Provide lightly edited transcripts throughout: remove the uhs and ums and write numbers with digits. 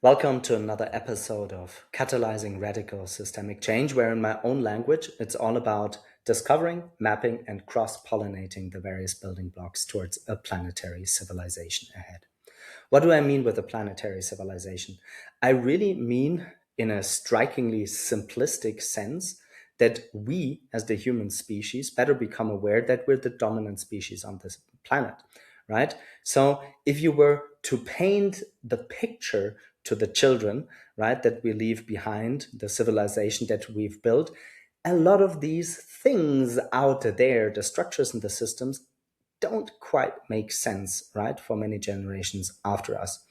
Welcome to another episode of Catalyzing Radical Systemic Change, where in my own language, it's all about discovering, mapping, and cross-pollinating the various building blocks towards a planetary civilization ahead. What do I mean with a planetary civilization? I really mean, in a strikingly simplistic sense, that we, as the human species, better become aware that we're the dominant species on this planet, right? So if you were to paint the picture to the children, right, that we leave behind, the civilization that we've built, a lot of these things out there, the structures and the systems, don't quite make sense, right, for many generations after us.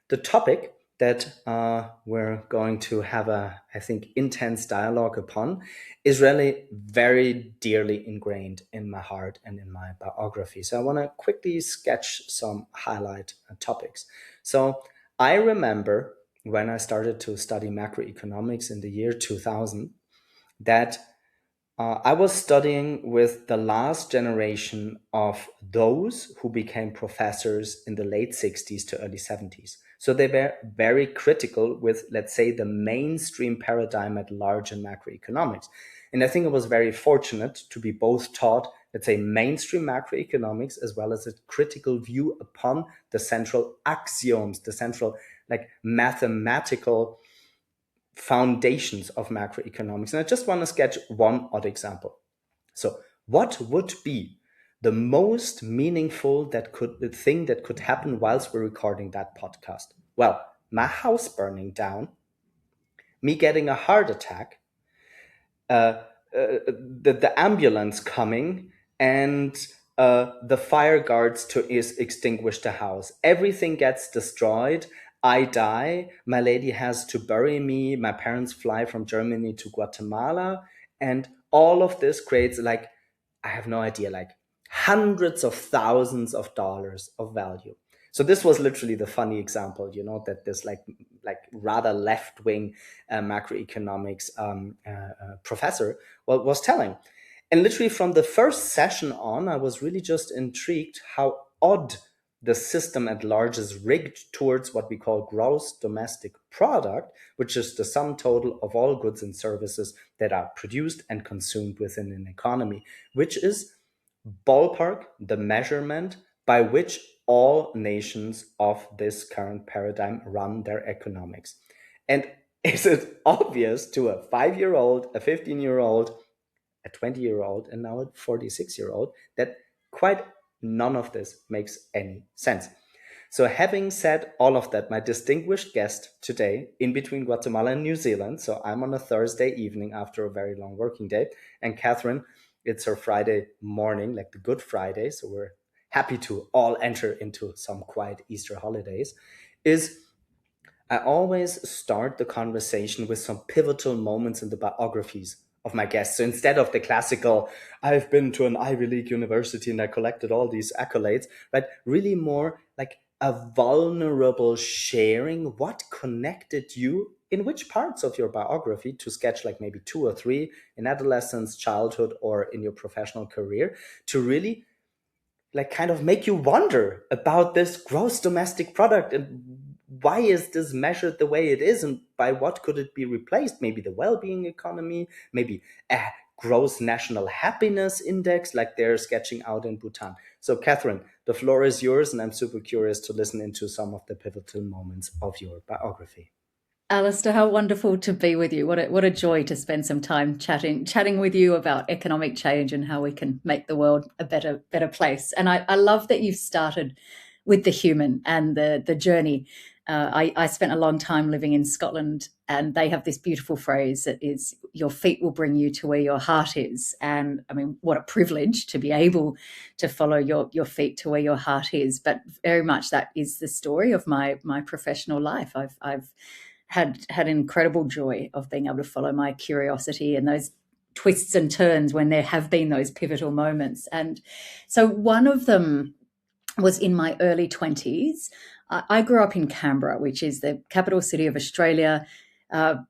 The topic that we're going to have I think, intense dialogue upon is really very dearly ingrained in my heart and in my biography. So I want to quickly sketch some highlight topics. So I remember when I started to study macroeconomics in the year 2000 that I was studying with the last generation of those who became professors in the late 60s to early 70s. So they were very critical with, let's say, the mainstream paradigm at large in macroeconomics. And I think I was very fortunate to be both taught, let's say, mainstream macroeconomics as well as a critical view upon the central axioms, the central, like, mathematical foundations of macroeconomics. And I just want to sketch one odd example. So what would be the most meaningful thing that could happen whilst we're recording that podcast? Well, my house burning down, me getting a heart attack, the ambulance coming, and the fire guards to extinguish the house. Everything gets destroyed. I die. My lady has to bury me. My parents fly from Germany to Guatemala. And all of this creates, like, I have no idea, like hundreds of thousands of dollars of value. So this was literally the funny example, that this like rather left wing macroeconomics professor was telling. And literally from the first session on, I was really just intrigued how odd the system at large is rigged towards what we call gross domestic product, which is the sum total of all goods and services that are produced and consumed within an economy, which is ballpark the measurement by which all nations of this current paradigm run their economics. And is it obvious to a 5-year-old, a 15-year-old, a 20-year-old, and now a 46-year-old that quite none of this makes any sense? So having said all of that, my distinguished guest today, in between Guatemala and New Zealand, so I'm on a Thursday evening after a very long working day, and Katherine, it's her Friday morning, like the Good Friday, so we're happy to all enter into some quiet Easter holidays, is I always start the conversation with some pivotal moments in the biographies of my guests. So instead of the classical, I've been to an Ivy League university and I collected all these accolades, right? Really more like a vulnerable sharing. What connected you in which parts of your biography, to sketch like maybe 2 or 3 in adolescence, childhood, or in your professional career, to really like kind of make you wonder about this gross domestic product, and why is this measured the way it is, and by what could it be replaced? Maybe the well-being economy, maybe a gross national happiness index like they're sketching out in Bhutan. So Katherine, the floor is yours, and I'm super curious to listen into some of the pivotal moments of your biography. Alistair, how wonderful to be with you. What a joy to spend some time chatting with you about economic change and how we can make the world a better place. And I love that you've started with the human and the journey. I spent a long time living in Scotland, and they have this beautiful phrase that is, your feet will bring you to where your heart is. And I mean, what a privilege to be able to follow your feet to where your heart is. But very much that is the story of my professional life. I've had incredible joy of being able to follow my curiosity and those twists and turns when there have been those pivotal moments. And so one of them was in my early 20s. I grew up in Canberra, which is the capital city of Australia,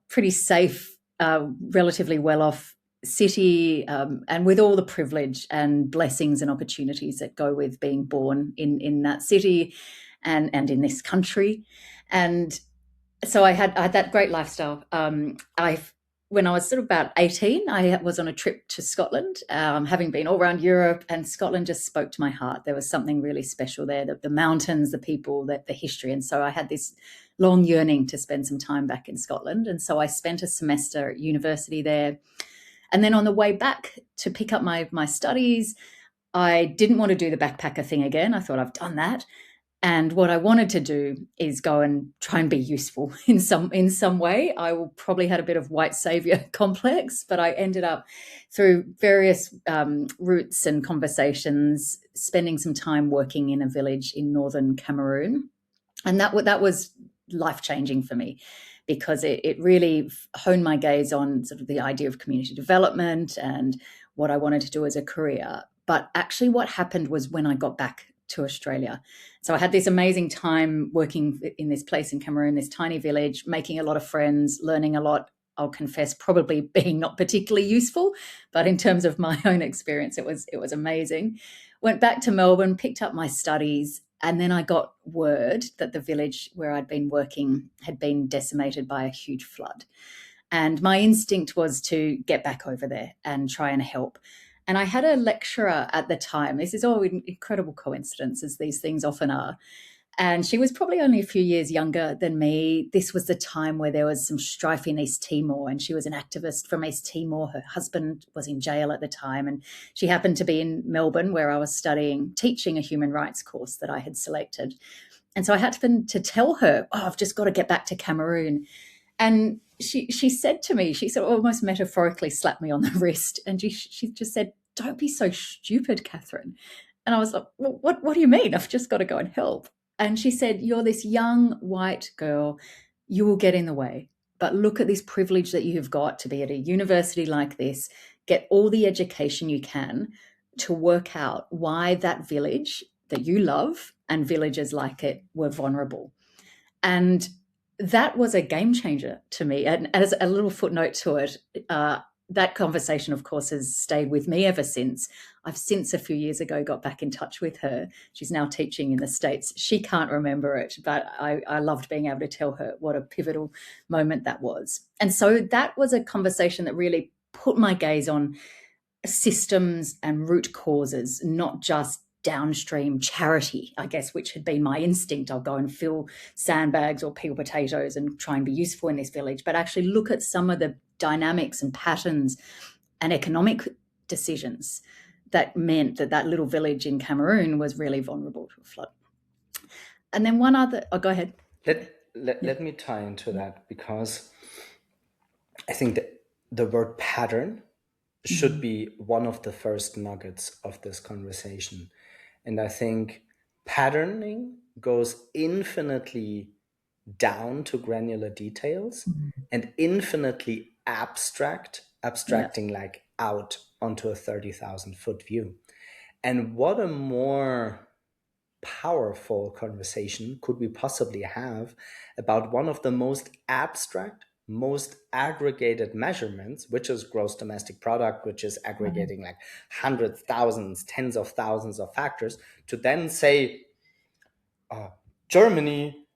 pretty safe, relatively well-off city, and with all the privilege and blessings and opportunities that go with being born in that city and in this country. And So I had that great lifestyle. I When I was sort of about 18, I was on a trip to Scotland, having been all around Europe, and Scotland just spoke to my heart. There was something really special there, the mountains, the people, the history. And so I had this long yearning to spend some time back in Scotland. And so I spent a semester at university there. And then on the way back to pick up my studies, I didn't want to do the backpacker thing again. I thought I've done that. And what I wanted to do is go and try and be useful in some way. I probably had a bit of white savior complex, but I ended up through various routes and conversations spending some time working in a village in northern Cameroon, and that was life changing for me because it really honed my gaze on sort of the idea of community development and what I wanted to do as a career. But actually, what happened was when I got back to Australia. So I had this amazing time working in this place in Cameroon, this tiny village, making a lot of friends, learning a lot. I'll confess, probably being not particularly useful, but in terms of my own experience, it was amazing. Went back to Melbourne, picked up my studies, and then I got word that the village where I'd been working had been decimated by a huge flood. And my instinct was to get back over there and try and help. And I had a lecturer at the time. This is all incredible coincidence, as these things often are. And she was probably only a few years younger than me. This was the time where there was some strife in East Timor, and she was an activist from East Timor. Her husband was in jail at the time, and she happened to be in Melbourne, where I was teaching a human rights course that I had selected. And so I had to tell her, oh, I've just got to get back to Cameroon. And she said to me, she sort of almost metaphorically slapped me on the wrist, and she just said, "Don't be so stupid, Katherine." And I was like, well, what do you mean? I've just got to go and help. And she said, "You're this young white girl, you will get in the way. But look at this privilege that you have got to be at a university like this, get all the education you can to work out why that village that you love and villages like it were vulnerable." And that was a game changer to me. And as a little footnote to it, that conversation, of course, has stayed with me ever since. I've since a few years ago got back in touch with her. She's now teaching in the States. She can't remember it, but I loved being able to tell her what a pivotal moment that was. And so that was a conversation that really put my gaze on systems and root causes, not just downstream charity, I guess, which had been my instinct. I'll go and fill sandbags or peel potatoes and try and be useful in this village, but actually look at some of the dynamics and patterns and economic decisions that meant that that little village in Cameroon was really vulnerable to a flood. And then one other, oh, go ahead. Let me tie into that, because I think that the word pattern should be one of the first nuggets of this conversation. And I think patterning goes infinitely down to granular details and infinitely abstracting like out onto a 30,000 foot view. And what a more powerful conversation could we possibly have about one of the most abstract, most aggregated measurements, which is gross domestic product, which is aggregating like hundreds, thousands, tens of thousands of factors, to then say, Germany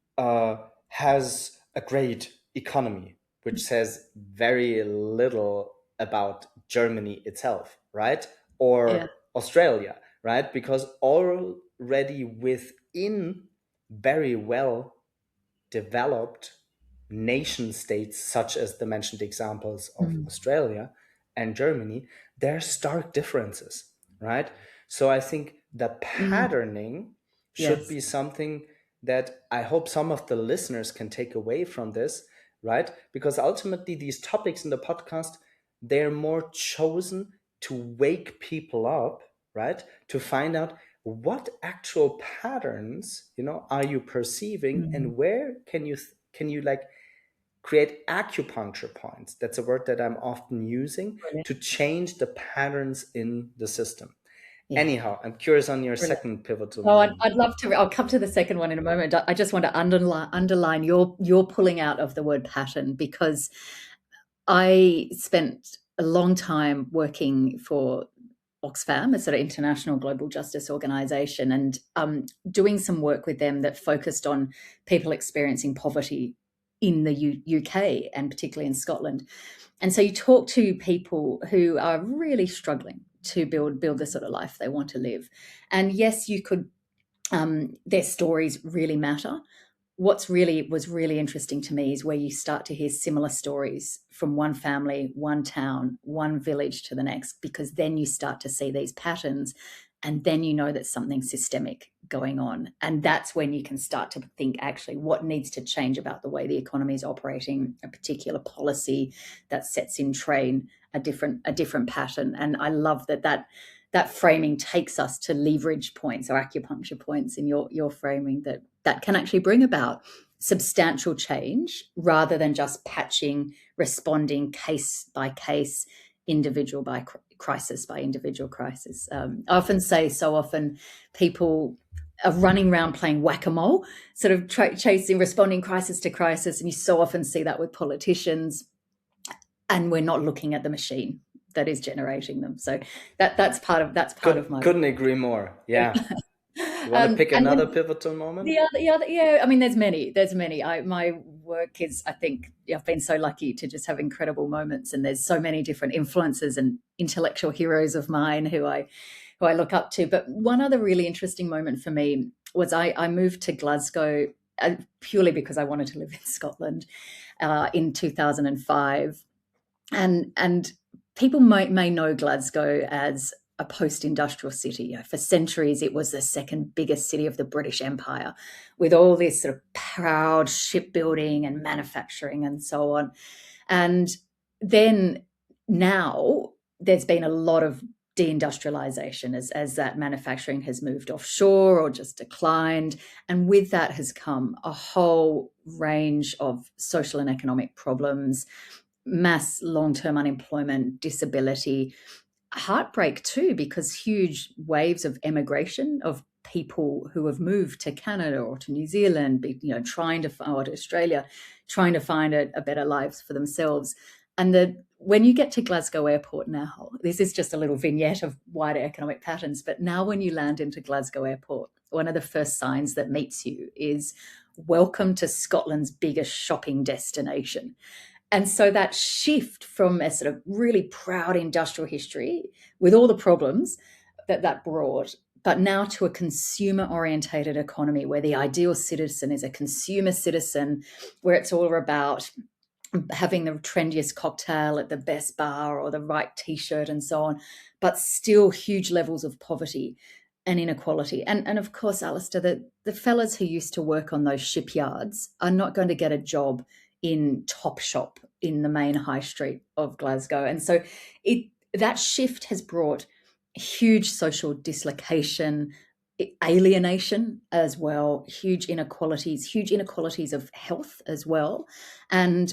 has a great economy, which says very little about Germany itself, right? Or Australia, right? Because already within very well developed nation states, such as the mentioned examples of Australia and Germany, there are stark differences, right? So I think the patterning should be something that I hope some of the listeners can take away from this, right? Because ultimately these topics in the podcast, they're more chosen to wake people up, right? To find out what actual patterns, are you perceiving, and where can you like create acupuncture points. That's a word that I'm often using to change the patterns in the system. Anyhow, I'm curious on your second pivotal moment. I'd love to. I'll come to the second one in a moment. I just want to underline your pulling out of the word pattern, because I spent a long time working for Oxfam, a sort of international global justice organisation, and doing some work with them that focused on people experiencing poverty in the UK and particularly in Scotland. And so you talk to people who are really struggling to build the sort of life they want to live. And yes, you could, their stories really matter. Was really interesting to me is where you start to hear similar stories from one family, one town, one village to the next, because then you start to see these patterns, and then you know that something's systemic going on. And that's when you can start to think, actually, what needs to change about the way the economy is operating, a particular policy that sets in train a different pattern. And I love that framing takes us to leverage points or acupuncture points in your framing that can actually bring about substantial change rather than just patching, responding case by case, individual by crisis by individual crisis. I often say, so often people are running around playing whack-a-mole, sort of chasing, responding crisis to crisis, and you so often see that with politicians, and we're not looking at the machine that is generating them. So that's part of my. Couldn't agree more. Yeah. You want to pick And another then pivotal moment? the other, yeah. I mean, there's many. My work is, I think, I've been so lucky to just have incredible moments, and there's so many different influences and intellectual heroes of mine who I look up to. But one other really interesting moment for me was I moved to Glasgow purely because I wanted to live in Scotland in 2005, and people may know Glasgow as a post-industrial city. You know, for centuries, it was the second biggest city of the British Empire, with all this sort of proud shipbuilding and manufacturing and so on. And then now there's been a lot of deindustrialization as that manufacturing has moved offshore or just declined. And with that has come a whole range of social and economic problems, mass long-term unemployment, disability, heartbreak too, because huge waves of emigration of people who have moved to Canada or to New Zealand, or to Australia, trying to find a better lives for themselves. And when you get to Glasgow Airport now, this is just a little vignette of wider economic patterns, but now when you land into Glasgow Airport, one of the first signs that meets you is "Welcome to Scotland's biggest shopping destination." And so that shift from a sort of really proud industrial history with all the problems that brought, but now to a consumer-orientated economy where the ideal citizen is a consumer citizen, where it's all about having the trendiest cocktail at the best bar or the right T-shirt and so on, but still huge levels of poverty and inequality. And of course, Alistair, the fellas who used to work on those shipyards are not going to get a job in Topshop in the main high street of Glasgow. And so that shift has brought huge social dislocation, alienation as well, huge inequalities of health as well. And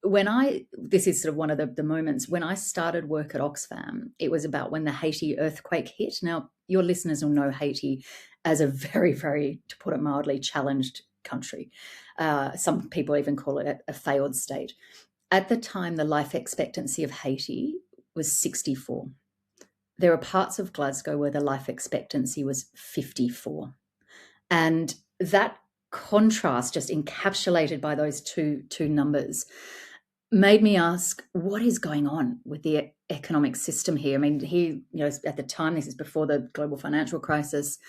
this is sort of one of the moments when I started work at Oxfam, it was about when the Haiti earthquake hit. Now, your listeners will know Haiti as a very, very, to put it mildly, challenged country. Some people even call it a failed state. At the time, the life expectancy of Haiti was 64. There are parts of Glasgow where the life expectancy was 54. And that contrast, just encapsulated by those two numbers, made me ask, what is going on with the economic system here? I mean, at the time, this is before the global financial crisis,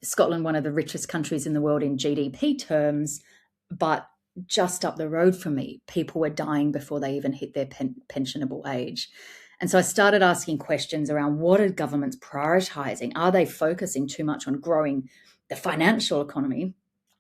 Scotland, one of the richest countries in the world in GDP terms, but just up the road from me, people were dying before they even hit their pensionable age. And so I started asking questions around, what are governments prioritizing? Are they focusing too much on growing the financial economy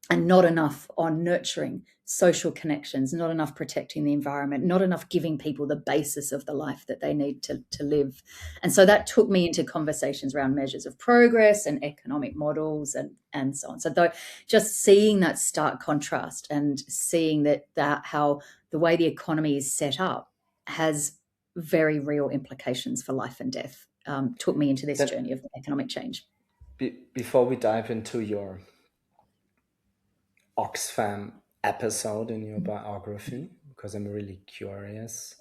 and not enough on nurturing social connections, not enough protecting the environment, not enough giving people the basis of the life that they need to live? And so that took me into conversations around measures of progress and economic models and so on. So just seeing that stark contrast and seeing that how the way the economy is set up has very real implications for life and death, took me into this journey of economic change. Before we dive into your Oxfam episode in your biography, because I'm really curious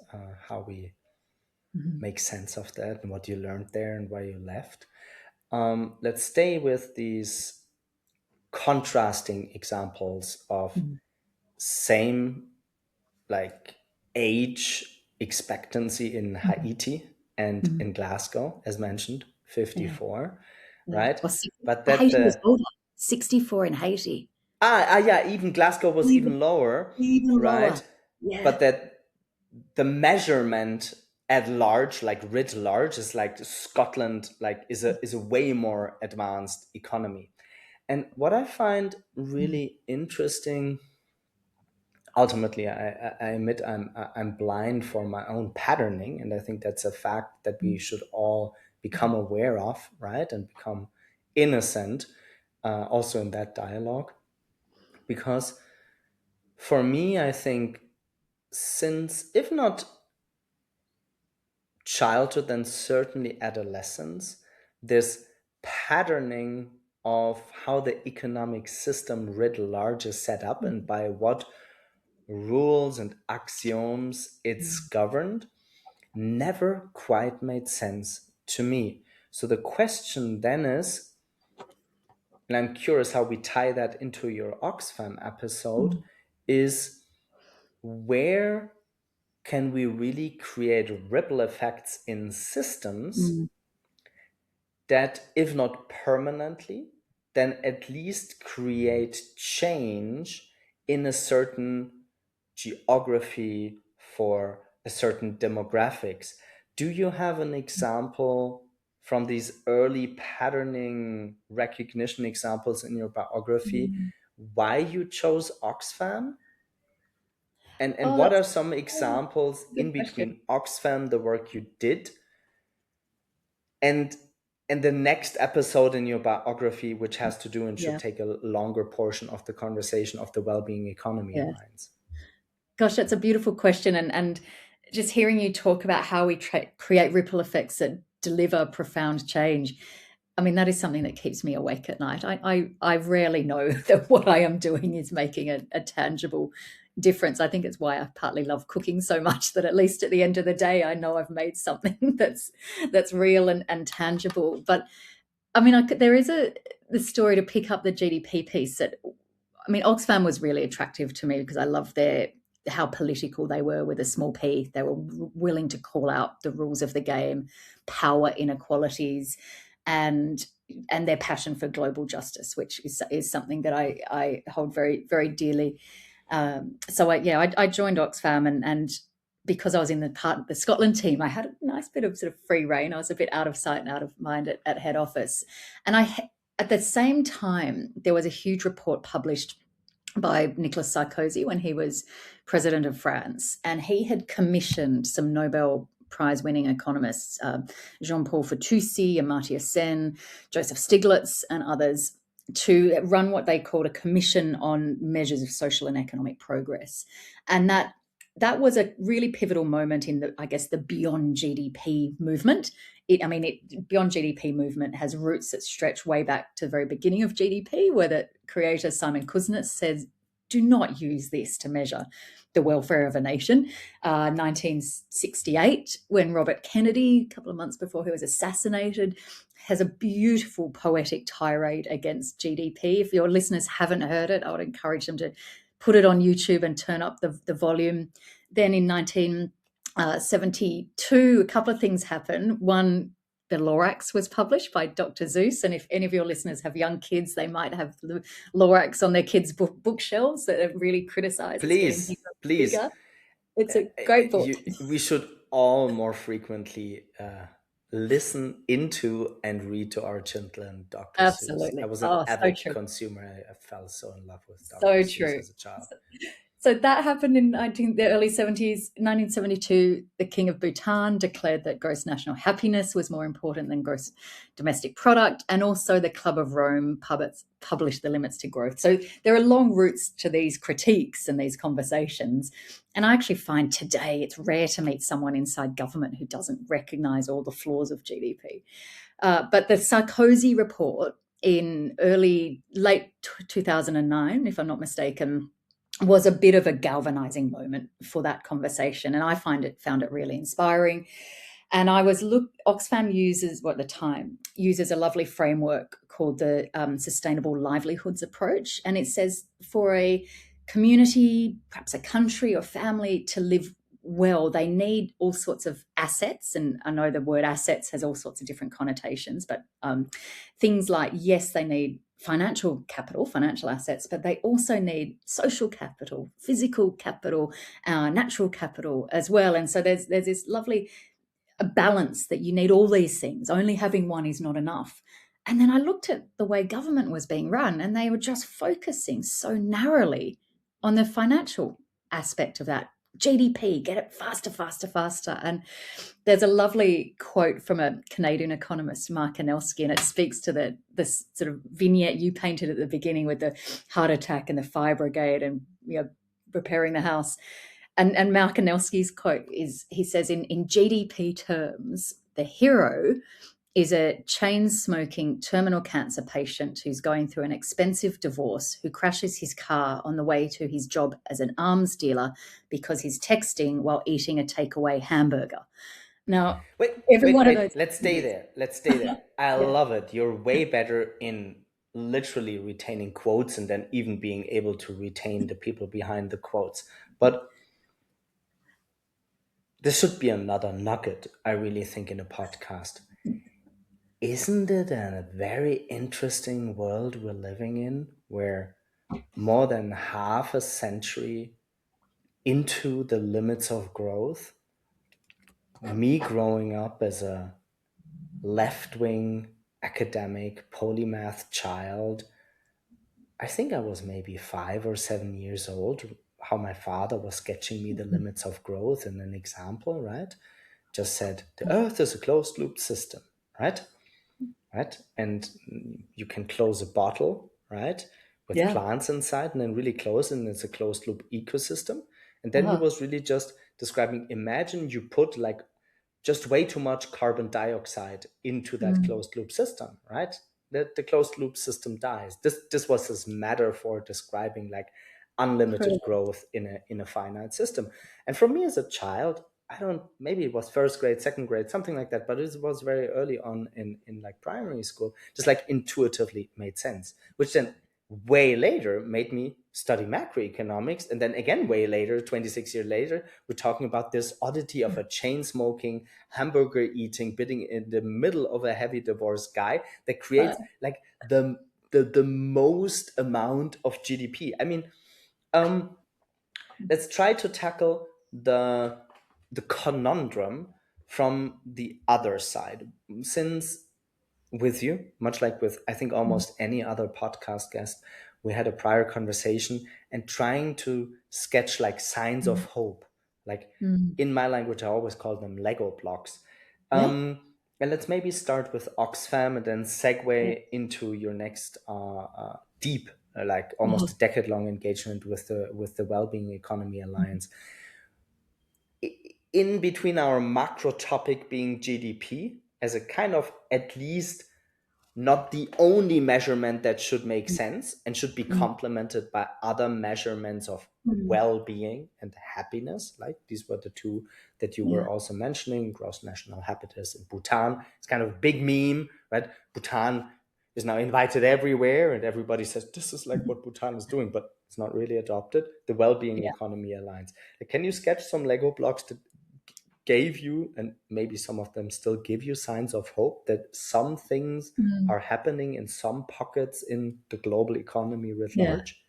how we make sense of that and what you learned there and why you left. Let's stay with these contrasting examples of same like age expectancy in Mhm. Haiti and Mhm. in Glasgow, as mentioned, Yeah. 54, Yeah. right? Well, But that Haiti was the older. 64 in Haiti. yeah, even Glasgow was Even even lower, even lower. right? Yeah. But that the measurement at large, like writ large, is like Scotland, like is a way more advanced economy. And what I find Mm. really interesting, ultimately, I admit I'm blind for my own patterning, and I think that's a fact that we Mm. should all become Mhm. aware of, right, and become innocent, also in that dialogue, because for me, I think since if not childhood, then certainly adolescence, this patterning of how the economic system writ large is set up and Mhm. by what rules and axioms it's Mm. governed never quite made sense to me. So the question then is, and I'm curious how we tie that into your Oxfam episode, Mm. is where can we really create ripple effects in systems Mm. that, if not permanently, then at least create change in a certain geography for a certain demographics. Do you have an example from these early patterning recognition examples in your biography Mm. why you chose Oxfam? And Oh, what that's are some examples a in good question. between Oxfam, the work you did, and the next episode in your biography, which has to do and should Yeah. take a longer portion of the conversation, of the Wellbeing Economy Yeah. Alliance? Gosh, that's a beautiful question, and just hearing you talk about how we create ripple effects that deliver profound change. I mean, that is something that keeps me awake at night. I rarely know that what I am doing is making a tangible difference. I think it's why I partly love cooking so much, that at least at the end of the day, I know I've made something that's real and tangible. But I mean, there is the story to pick up the GDP piece that, I mean, Oxfam was really attractive to me because I love how political they were with a small p. They were willing to call out the rules of the game, power inequalities, and their passion for global justice, which is something that I hold very very dearly. I joined Oxfam, and because I was in the part of the Scotland team, I had a nice bit of sort of free reign. I was a bit out of sight and out of mind at head office, and at the same time there was a huge report published by Nicolas Sarkozy when he was president of France. And he had commissioned some Nobel Prize winning economists, Jean Paul Fitoussi, Amartya Sen, Joseph Stiglitz, and others, to run what they called a commission on measures of social and economic progress. And that was a really pivotal moment in I guess, the beyond GDP movement. Beyond GDP movement has roots that stretch way back to the very beginning of GDP, where the creator Simon Kuznets says, "Do not use this to measure the welfare of a nation." 1968, when Robert Kennedy, a couple of months before he was assassinated, has a beautiful poetic tirade against GDP. If your listeners haven't heard it, I would encourage them to put it on YouTube and turn up the volume. Then in 1972, a couple of things happened. One, the Lorax was published by Dr. Seuss, and if any of your listeners have young kids, they might have the Lorax on their kids' bookshelves that are really criticised as getting Please, bigger and please, bigger. It's a great book. we should all more frequently listen into and read to our children Dr. Seuss. I Absolutely. was an Oh, so avid true. consumer. I fell so in love with Dr. So Seuss true. as a child. So that happened in, I think, the early 70s. 1972, the King of Bhutan declared that gross national happiness was more important than gross domestic product. And also the Club of Rome published the limits to growth. So there are long roots to these critiques and these conversations. And I actually find today it's rare to meet someone inside government who doesn't recognize all the flaws of GDP. But the Sarkozy report in late 2009, if I'm not mistaken, was a bit of a galvanizing moment for that conversation, and I found it really inspiring. And Oxfam uses, well, at the time, uses a lovely framework called the Sustainable Livelihoods Approach, and it says for a community, perhaps a country or family, to live well, they need all sorts of assets. And I know the word assets has all sorts of different connotations, but things like, yes, they need financial capital, financial assets, but they also need social capital, physical capital, natural capital as well. And so there's this lovely balance that you need all these things. Only having one is not enough. And then I looked at the way government was being run, and they were just focusing so narrowly on the financial aspect of that. GDP, get it faster, faster, faster. And there's a lovely quote from a Canadian economist, Mark Anelski, and it speaks to this sort of vignette you painted at the beginning with the heart attack and the fire brigade and repairing the house. And Mark Anelski's quote is, he says, in GDP terms, the hero is a chain-smoking terminal cancer patient who's going through an expensive divorce, who crashes his car on the way to his job as an arms dealer because he's texting while eating a takeaway hamburger. Now, every one of those. Let's stay there. Let's stay there. I love it. You're way better in literally retaining quotes and then even being able to retain the people behind the quotes. But there should be another nugget, I really think, in a podcast. Isn't it a very interesting world we're living in, where more than half a century into the limits of growth, me growing up as a left-wing academic polymath child, I think I was maybe 5 or 7 years old, how my father was sketching me the limits of growth in an example, right? Just said, the earth is a closed loop system, right? And you can close a bottle, right, with plants inside, and then really close, and it's a closed loop ecosystem. And then he was really just describing, imagine you put like just way too much carbon dioxide into that closed loop system, right? The closed loop system dies. This was his metaphor describing like unlimited growth in a finite system. And for me as a child, maybe it was first grade, second grade, something like that, but it was very early on in like primary school, just like intuitively made sense, which then way later made me study macroeconomics. And then again, way later, 26 years later, we're talking about this oddity of a chain smoking, hamburger eating, bidding in the middle of a heavy divorce guy that creates like the most amount of GDP. I mean, let's try to tackle the conundrum from the other side. Since with you, much like with I think almost any other podcast guest, we had a prior conversation and trying to sketch like signs of hope. Like in my language, I always call them Lego blocks. And let's maybe start with Oxfam and then segue into your next deep, like almost a decade-long engagement with the Wellbeing Economy Alliance. In between our macro topic being GDP as a kind of at least not the only measurement that should make sense and should be complemented by other measurements of well-being and happiness. Like these were the two that you were also mentioning, gross national happiness in Bhutan. It's kind of a big meme, right? Bhutan is now invited everywhere and everybody says, this is like what Bhutan is doing, but it's not really adopted. The Wellbeing Economy Alliance. Can you sketch some Lego blocks that gave you, and maybe some of them still give you, signs of hope that some things are happening in some pockets in the global economy writ large?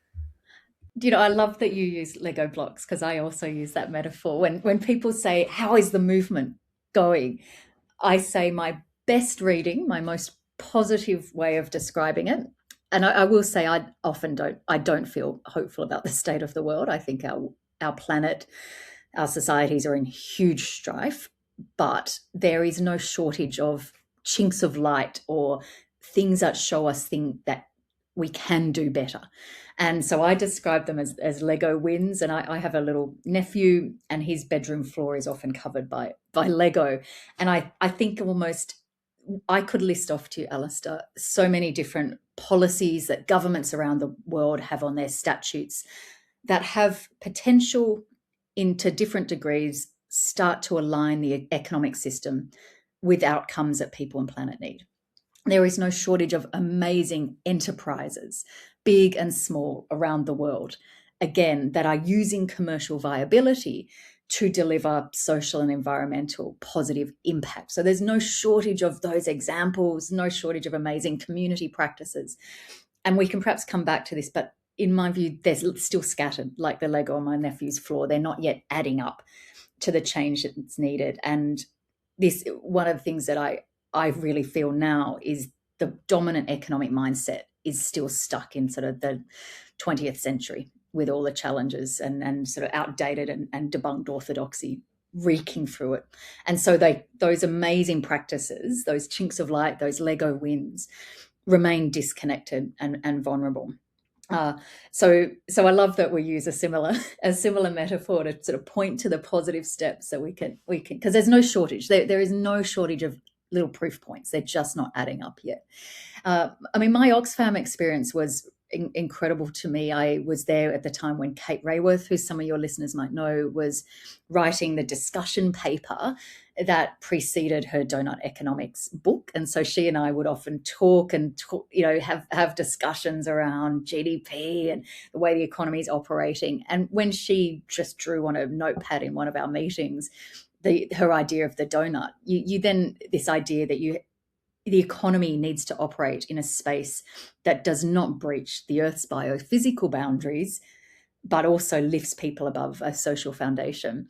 I love that you use Lego blocks, because I also use that metaphor. When people say, how is the movement going? I say my best reading, my most positive way of describing it. And I will say I don't feel hopeful about the state of the world. I think our planet, our societies are in huge strife, but there is no shortage of chinks of light or things that show us that we can do better. And so I describe them as Lego wins. And I have a little nephew, and his bedroom floor is often covered by Lego. And I think almost I could list off to you, Alistair, so many different policies that governments around the world have on their statutes that have potential, into different degrees, start to align the economic system with outcomes that people and planet need. There is no shortage of amazing enterprises, big and small, around the world. again, that are using commercial viability to deliver social and environmental positive impact. So there's no shortage of those examples, no shortage of amazing community practices. And we can perhaps come back to this, but in my view, they're still scattered, like the Lego on my nephew's floor. They're not yet adding up to the change that's needed. And this, one of the things that I really feel now is the dominant economic mindset is still stuck in sort of the 20th century with all the challenges and sort of outdated and debunked orthodoxy reeking through it. And so those amazing practices, those chinks of light, those Lego wins, remain disconnected and vulnerable. So I love that we use a similar metaphor to sort of point to the positive steps that we can because there's no shortage. There is no shortage of little proof points. They're just not adding up yet. I mean, my Oxfam experience was incredible to me. I was there at the time when Kate Raworth, who some of your listeners might know, was writing the discussion paper that preceded her Donut Economics book. And so she and I would often talk, have discussions around GDP and the way the economy is operating. And when she just drew on a notepad in one of our meetings, her idea of the donut, you then, this idea that the economy needs to operate in a space that does not breach the Earth's biophysical boundaries, but also lifts people above a social foundation.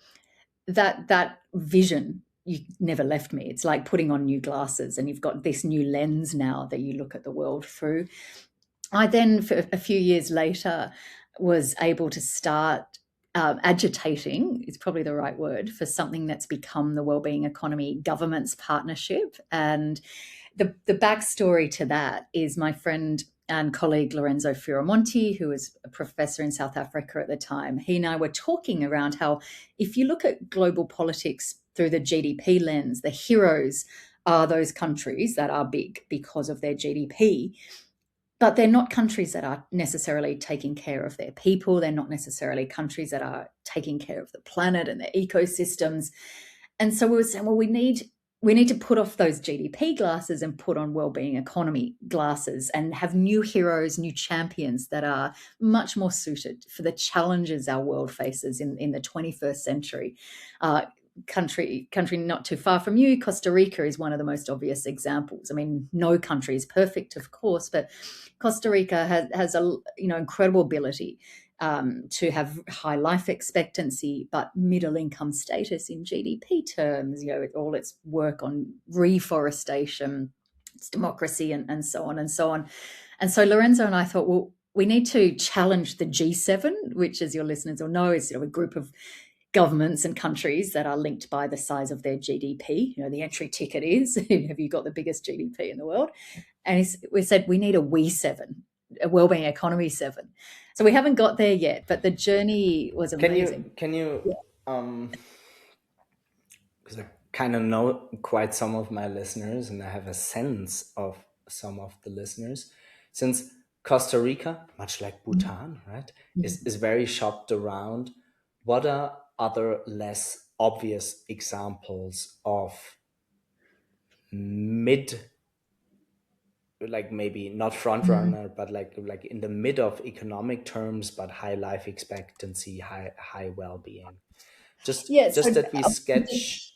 That vision, you never left me. It's like putting on new glasses and you've got this new lens now that you look at the world through. I then, for a few years later, was able to start agitating, is probably the right word, for something that's become the Wellbeing Economy Government's Partnership. And the backstory to that is my friend and colleague Lorenzo Fioramonti, who was a professor in South Africa at the time. He and I were talking around how if you look at global politics through the GDP lens, the heroes are those countries that are big because of their GDP. But they're not countries that are necessarily taking care of their people. They're not necessarily countries that are taking care of the planet and their ecosystems. And so we were saying, well, we need to put off those GDP glasses and put on wellbeing economy glasses and have new heroes, new champions that are much more suited for the challenges our world faces in the 21st century. Country not too far from you, Costa Rica is one of the most obvious examples. I mean, no country is perfect, of course, but Costa Rica has a incredible ability to have high life expectancy, but middle income status in GDP terms, with all its work on reforestation, its democracy, and so on and so on. And so Lorenzo and I thought, well, we need to challenge the G7, which, as your listeners will know, is a group of governments and countries that are linked by the size of their GDP. The entry ticket is, have you got the biggest GDP in the world? And we said we need a We7, a Wellbeing Economy 7. So we haven't got there yet, but the journey was amazing. Can you because I kind of know quite some of my listeners and I have a sense of some of the listeners, since Costa Rica, much like Bhutan, right, is very shopped around. What are other less obvious examples of maybe not front runner, but like in the mid of economic terms, but high life expectancy, high well-being? Just that we sketch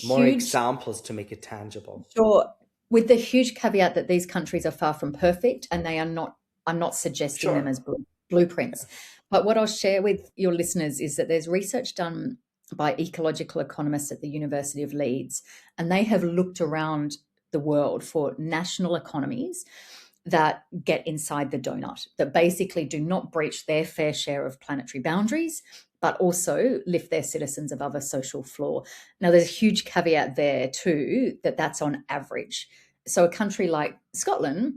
more examples to make it tangible. Sure, with the huge caveat that these countries are far from perfect, and they are not. I'm not suggesting them as blueprints. But what I'll share with your listeners is that there's research done by ecological economists at the University of Leeds, and they have looked around the world for national economies that get inside the donut, that basically do not breach their fair share of planetary boundaries, but also lift their citizens above a social floor. Now, there's a huge caveat there too, that's on average. So a country like Scotland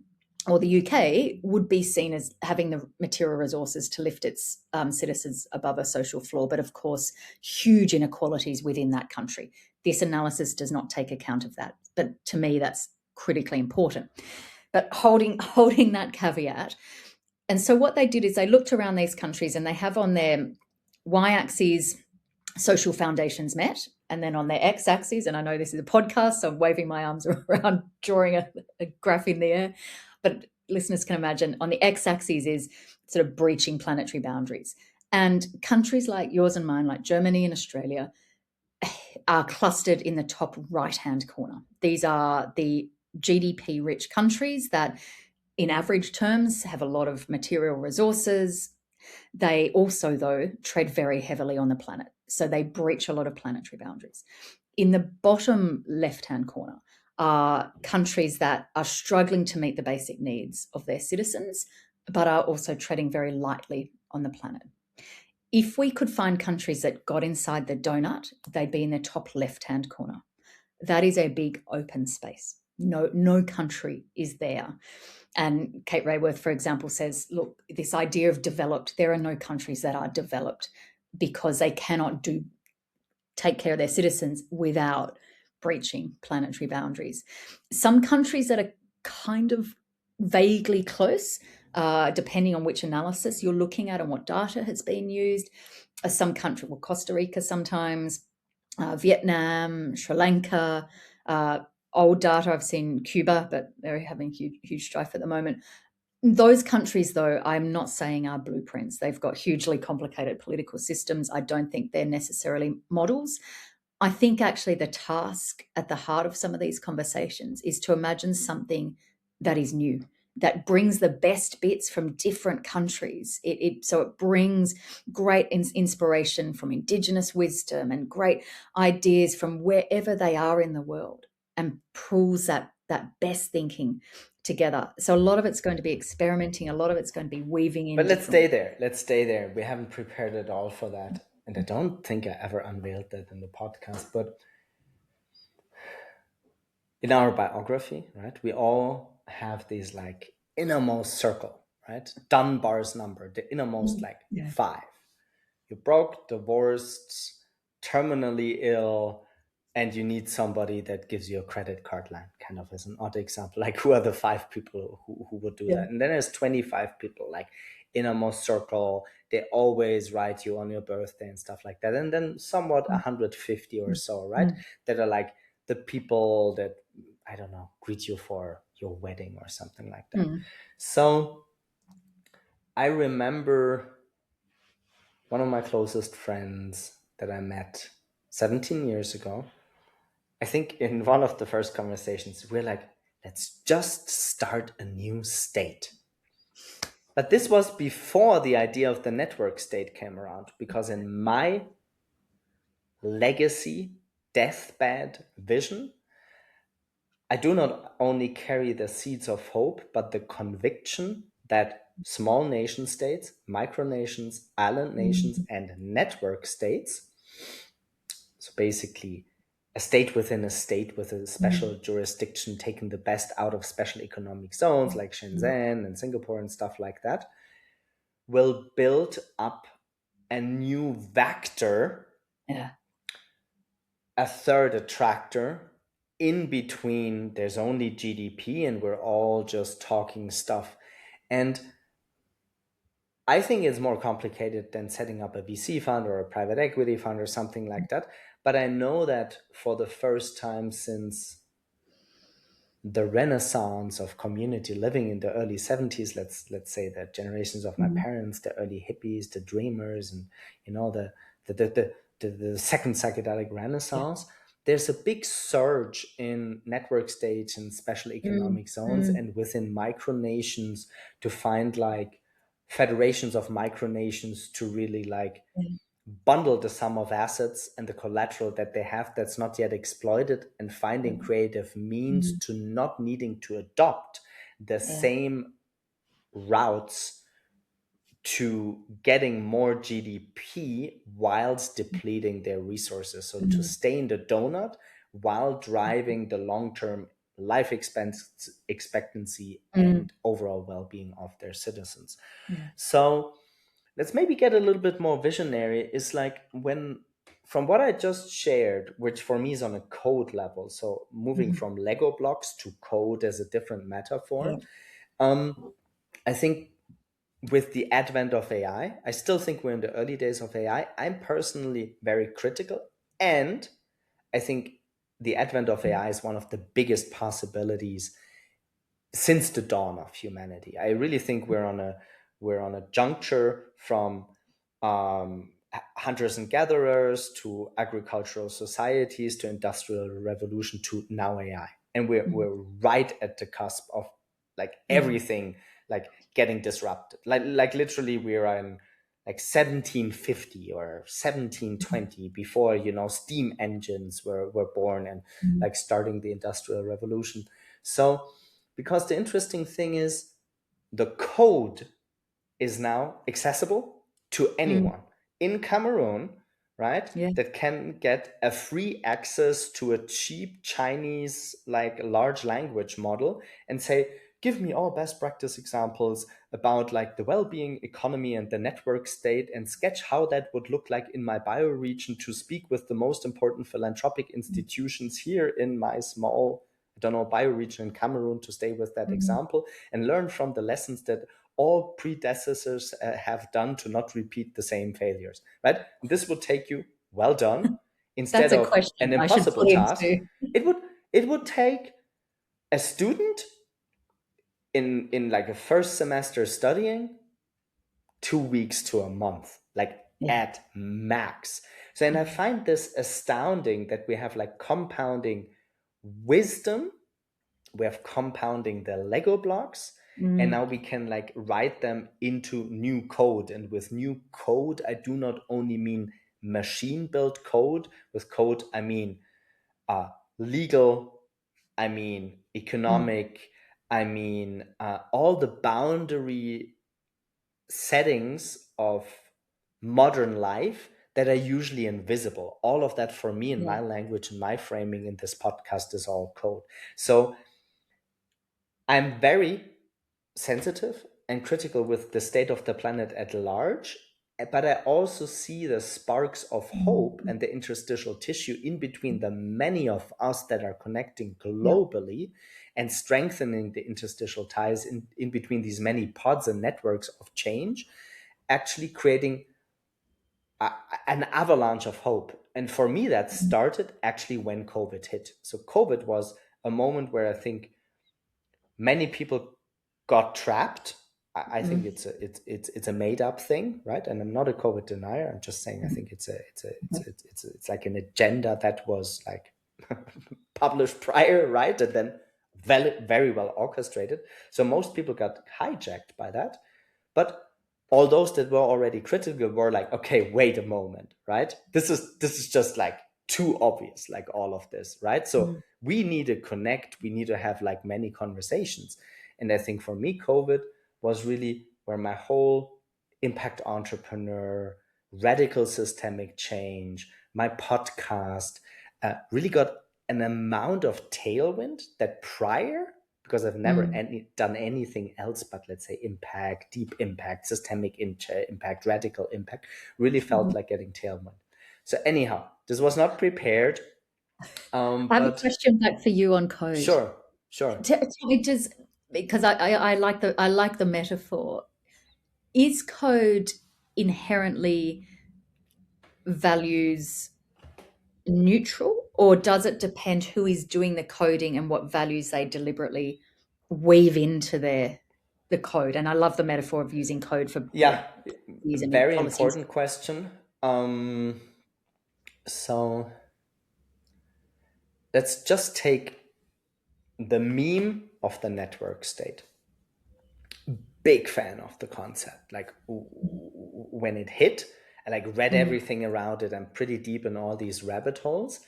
or the UK would be seen as having the material resources to lift its citizens above a social floor, but of course, huge inequalities within that country. This analysis does not take account of that, but to me, that's critically important. But holding that caveat, and so what they did is they looked around these countries and they have on their y-axis social foundations met, and then on their x-axis, and I know this is a podcast, so I'm waving my arms around, drawing a graph in the air, but listeners can imagine on the x-axis is sort of breaching planetary boundaries. And countries like yours and mine, like Germany and Australia, are clustered in the top right-hand corner. These are the GDP-rich countries that, in average terms, have a lot of material resources. They also, though, tread very heavily on the planet. So they breach a lot of planetary boundaries. In the bottom left-hand corner are countries that are struggling to meet the basic needs of their citizens, but are also treading very lightly on the planet. If we could find countries that got inside the donut, they'd be in the top left-hand corner. That is a big open space. No country is there. And Kate Raworth, for example, says, look, this idea of developed, there are no countries that are developed because they cannot take care of their citizens without breaching planetary boundaries. Some countries that are kind of vaguely close, depending on which analysis you're looking at and what data has been used. Some country, well, Costa Rica sometimes, Vietnam, Sri Lanka, old data, I've seen Cuba, but they're having huge strife at the moment. Those countries, though, I'm not saying are blueprints. They've got hugely complicated political systems. I don't think they're necessarily models. I think actually the task at the heart of some of these conversations is to imagine something that is new, that brings the best bits from different countries. So it brings great inspiration from Indigenous wisdom and great ideas from wherever they are in the world, and pulls that best thinking together. So a lot of it's going to be experimenting. A lot of it's going to be weaving in But let's different. stay there. Let's stay there. We haven't prepared at all for that. And I don't think I ever unveiled that in the podcast. But in our biography, right, we all have these like innermost circle, right? Dunbar's number, the innermost like Yeah. 5. You're broke, divorced, terminally ill, and you need somebody that gives you a credit card line, kind of as an odd example. Like, who are the 5 people who would do Yeah. that? And then there's 25 people, like innermost circle. They always write you on your birthday and stuff like that. And then somewhat 150 or so, right? That are like the people that, I don't know, greet you for your wedding or something like that. So I remember one of my closest friends that I met 17 years ago. I think in one of the first conversations, we're like, let's just start a new state. But this was before the idea of the network state came around, because in my legacy deathbed vision, I do not only carry the seeds of hope, but the conviction that small nation states, micronations, island nations, and network states, so basically a state within a state with a special jurisdiction, taking the best out of special economic zones like Shenzhen and Singapore and stuff like that, will build up a new vector, Yeah. a third attractor in between. There's only GDP and we're all just talking stuff. And I think it's more complicated than setting up a VC fund or a private equity fund or something like that. But I know that for the first time since the renaissance of community living in the early 70s, let's say the generations of my parents, the early hippies, the dreamers, and the second psychedelic Yeah. renaissance, there's a big surge in network states and special economic zones and within micronations to find like federations of micronations to really like bundle the sum of assets and the collateral that they have that's not yet exploited, and finding creative means to not needing to adopt the Yeah. same routes to getting more GDP whilst depleting their resources. So to stay in the donut while driving the long-term life expectancy and overall well-being of their citizens. Yeah. So let's maybe get a little bit more visionary. Is like, when, from what I just shared, which for me is on a code level, so moving from Lego blocks to code as a different Yeah. metaphor, I think with the advent of AI, I still think we're in the early days of AI. I'm personally very critical, and I think the advent of AI is one of the biggest possibilities since the dawn of humanity. I really think we're on a juncture from hunters and gatherers to agricultural societies to industrial revolution to now AI. And we're right at the cusp of like everything like getting disrupted. Like literally we're in like 1750 or 1720 before, you know, steam engines were born and like starting the industrial revolution. So because the interesting thing is the code is now accessible to anyone in Cameroon, right? Yeah. That can get a free access to a cheap Chinese, like large language model and say, give me all best practice examples about like the well-being economy and the network state and sketch how that would look like in my bioregion to speak with the most important philanthropic institutions here in my small, I don't know, bioregion in Cameroon to stay with that example and learn from the lessons that all predecessors have done to not repeat the same failures, right? And this would take you, well done, That's instead a of an question I should impossible put task. into. It would take a student in like a first semester studying 2 weeks to a month, like Yeah. at max. So, and I find this astounding that we have like compounding wisdom, we have compounding the Lego blocks, and now we can like write them into new code. And with new code, I do not only mean machine built code. With code, I mean legal, I mean economic, I mean all the boundary settings of modern life that are usually invisible. All of that for me in Yeah. my language and my framing in this podcast is all code. So I'm very sensitive and critical with the state of the planet at large, but I also see the sparks of hope and the interstitial tissue in between the many of us that are connecting Yeah. globally and strengthening the interstitial ties in between these many pods and networks of change, actually creating an avalanche of hope. And for me, that started actually when COVID hit. So COVID was a moment where I think many people got trapped. I think it's a made up thing, right? And I'm not a COVID denier. I'm just saying I think it's like an agenda that was like published prior, right? And then very well orchestrated. So most people got hijacked by that. But all those that were already critical were like, okay, wait a moment, right? This is just like too obvious, like all of this, right? So we need to connect, we need to have like many conversations. And I think for me, COVID was really where my whole impact entrepreneur, radical systemic change, my podcast really got an amount of tailwind that prior, because I've never done anything else but let's say impact, deep impact, systemic impact, radical impact, really felt like getting tailwind. So anyhow, this was not prepared, I have a but question back for you on code. sure, sure. Tell me, does because I like the metaphor. Is code inherently values neutral, or does it depend who is doing the coding and what values they deliberately weave into the code? And I love the metaphor of using code for Yeah, using and very policies. important question. So let's just take the meme of the network state. Big fan of the concept. Like when it hit, I like read everything around it. I'm pretty deep in all these rabbit holes.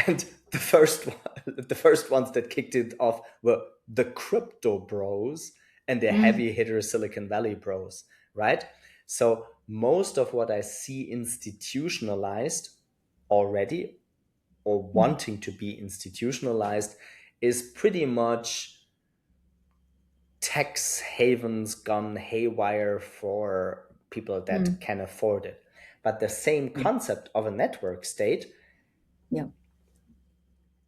And the first ones that kicked it off were the crypto bros and the heavy hitter Silicon Valley bros, right? So most of what I see institutionalized already or wanting to be institutionalized is pretty much tax havens gone haywire for people that can afford it. But the same Yeah, concept of a network state yeah,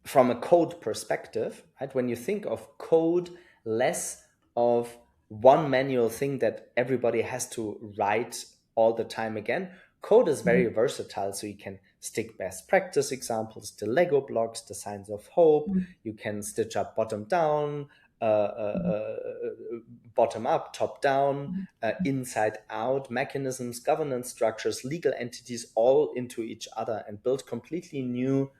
from a code perspective, right? When you think of code less of one manual thing that everybody has to write all the time again, code is very versatile. So you can stick best practice examples, the Lego blocks, the signs of hope. You can stitch up bottom down bottom up, top down, inside out mechanisms, governance structures, legal entities all into each other and build completely new,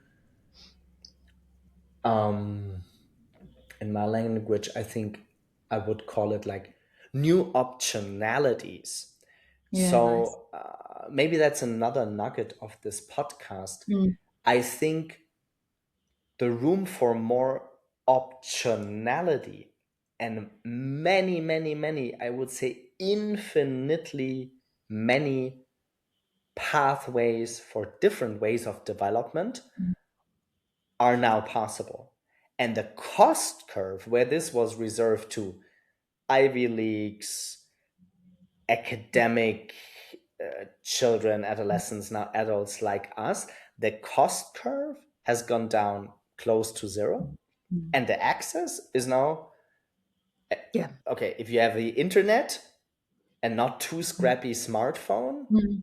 in my language, I think I would call it like new optionalities. Yeah, nice. So maybe that's another nugget of this podcast. Mm. I think the room for more optionality and many, many, many, I would say infinitely many pathways for different ways of development are now possible. And the cost curve, where this was reserved to Ivy Leagues, academic children, adolescents, now adults like us, the cost curve has gone down close to zero. Mm. And the access is now, Yeah. okay, if you have the internet and not too scrappy smartphone, Mm.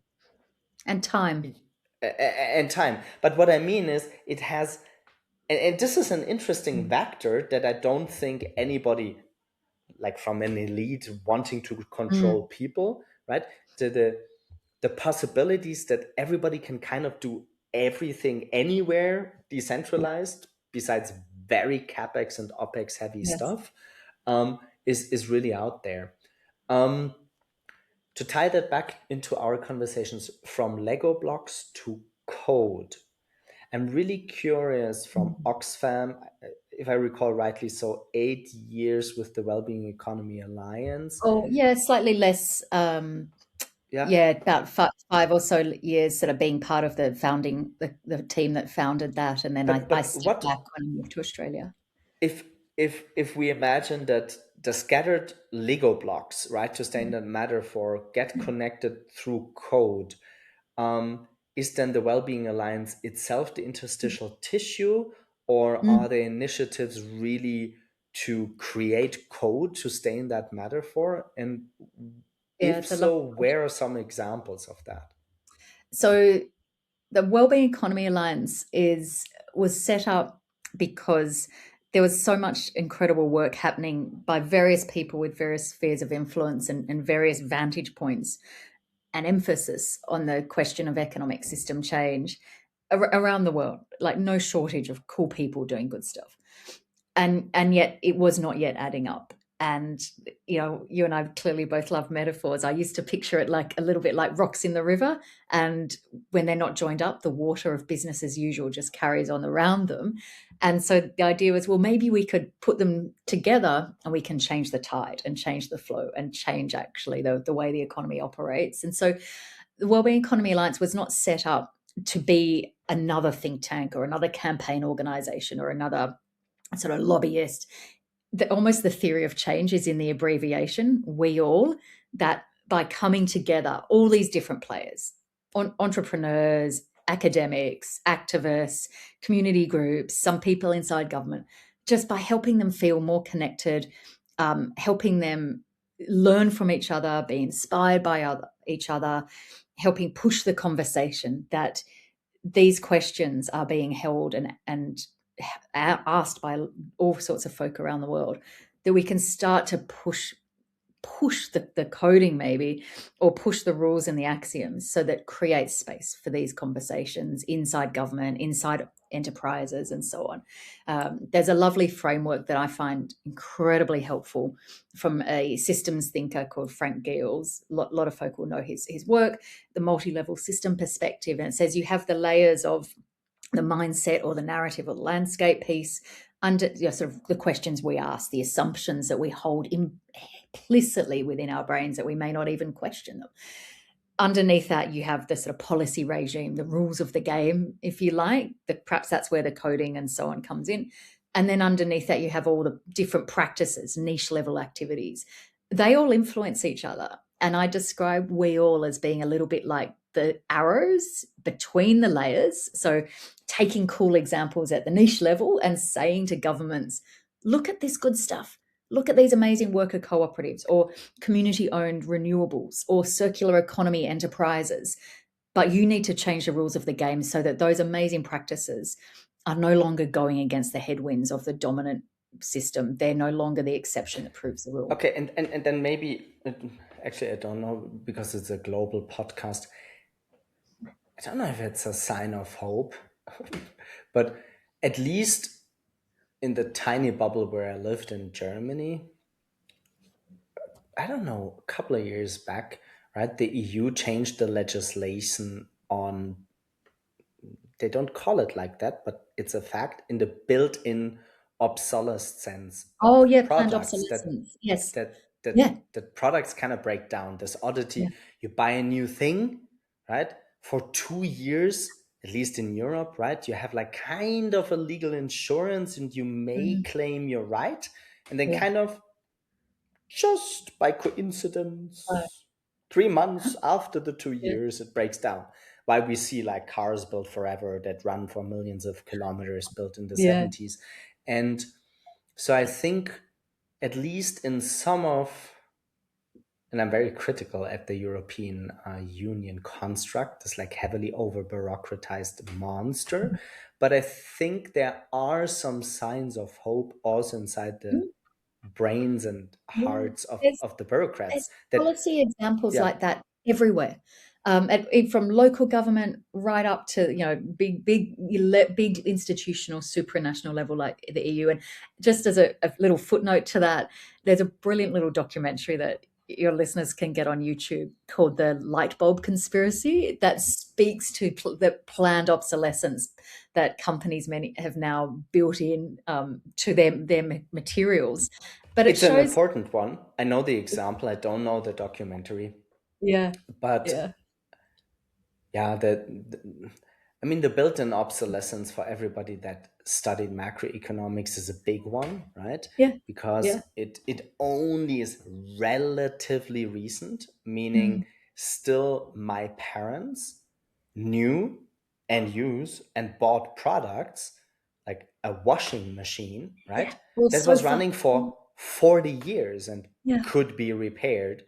And time. and time. But what I mean is, it has, and this is an interesting Mm. vector that I don't think anybody, like from an elite wanting to Mm. control people, right? The possibilities that everybody can kind of do everything anywhere decentralized, besides very capex and opex heavy Yes. stuff, is really out there. Um, to tie that back into our conversations, from Lego blocks to code, I'm really curious from Mm. Oxfam, if I recall rightly, so 8 years with the Wellbeing Economy Alliance. Oh, yeah, slightly less. Yeah, Yeah, about five or so years sort of being part of the team that founded that, and then I but stepped what back when I moved to Australia. if if we imagine that the scattered Lego blocks, right, to stay in that metaphor, get connected through code, is then the Wellbeing Alliance itself the interstitial tissue, or Mm. are the initiatives really to create code to stay in that metaphor? And Yeah, if it's a lovely so, question. where are some examples of that? So the Wellbeing Economy Alliance is was set up because there was so much incredible work happening by various people with various spheres of influence and various vantage points and emphasis on the question of economic system change around the world. Like no shortage of cool people doing good stuff, and yet it was not yet adding up. And you know, you and I clearly both love metaphors. I used to picture it like a little bit like rocks in the river, and when they're not joined up, the water of business as usual just carries on around them. And so the idea was, well, maybe we could put them together and we can change the tide and change the flow and change actually the way the economy operates. And so the Wellbeing Economy Alliance was not set up to be another think tank or another campaign organization or another sort of lobbyist. Almost the theory of change is in the abbreviation, we all, that by coming together, all these different players, entrepreneurs, academics, activists, community groups, some people inside government, just by helping them feel more connected, helping them learn from each other, be inspired by each other, helping push the conversation that these questions are being held and asked by all sorts of folk around the world, that we can start to push the coding maybe, or push the rules and the axioms, so that creates space for these conversations inside government, inside enterprises, and so on. There's a lovely framework that I find incredibly helpful from a systems thinker called Frank Giles. A lot of folk will know his work, the multi-level system perspective, and it says you have the layers of the mindset or the narrative or the landscape piece under, you know, sort of the questions we ask, the assumptions that we hold implicitly within our brains that we may not even question them. Underneath that, you have the sort of policy regime, the rules of the game, if you like. Perhaps that's where the coding and so on comes in. And then underneath that, you have all the different practices, niche level activities. They all influence each other. And I describe we all as being a little bit like the arrows between the layers. So taking cool examples at the niche level and saying to governments, look at this good stuff. Look at these amazing worker cooperatives or community owned renewables or circular economy enterprises. But you need to change the rules of the game so that those amazing practices are no longer going against the headwinds of the dominant system. They're no longer the exception that proves the rule. Okay, and then maybe, actually, I don't know, because it's a global podcast. I don't know if it's a sign of hope, but at least in the tiny bubble where I lived in Germany, I don't know, a couple of years back, right? The EU changed the legislation on, they don't call it like that, but it's a fact, in the built-in obsolescence Oh of yeah, planned products, obsolescence. Yes. that Yeah. that products kind of break down. This Yeah. oddity, you buy a new thing, right? For 2 years, at least in Europe, right? You have like kind of a legal insurance and you may Mm, claim your right. And then yeah. kind of just by coincidence, 3 months after the two Yeah. years, it breaks down. Why we see like cars built forever that run for millions of kilometers, built in the Yeah. 70s. And so I think, at least in some of, and I'm very critical at the European Union construct, this like heavily over bureaucratized monster. But I think there are some signs of hope also inside the Mm, brains and yeah. hearts There's of the bureaucrats There's that, policy examples yeah, like that everywhere, from local government right up to big institutional supranational level like the EU. And just as a little footnote to that, there's a brilliant little documentary that your listeners can get on YouTube called "The Light Bulb Conspiracy" that speaks to the planned obsolescence that companies many have now built in to their materials. But it it's an shows, important one. I know the example, I don't know the documentary, yeah, but yeah. yeah, I mean, the built-in obsolescence for everybody that studied macroeconomics is a big one, right? Yeah, Because yeah. it only is relatively recent, Mm. meaning still my parents knew and use and bought products like a washing machine, Yeah. right? Well, That so was far. running for 40 years and Yeah, could be repaired.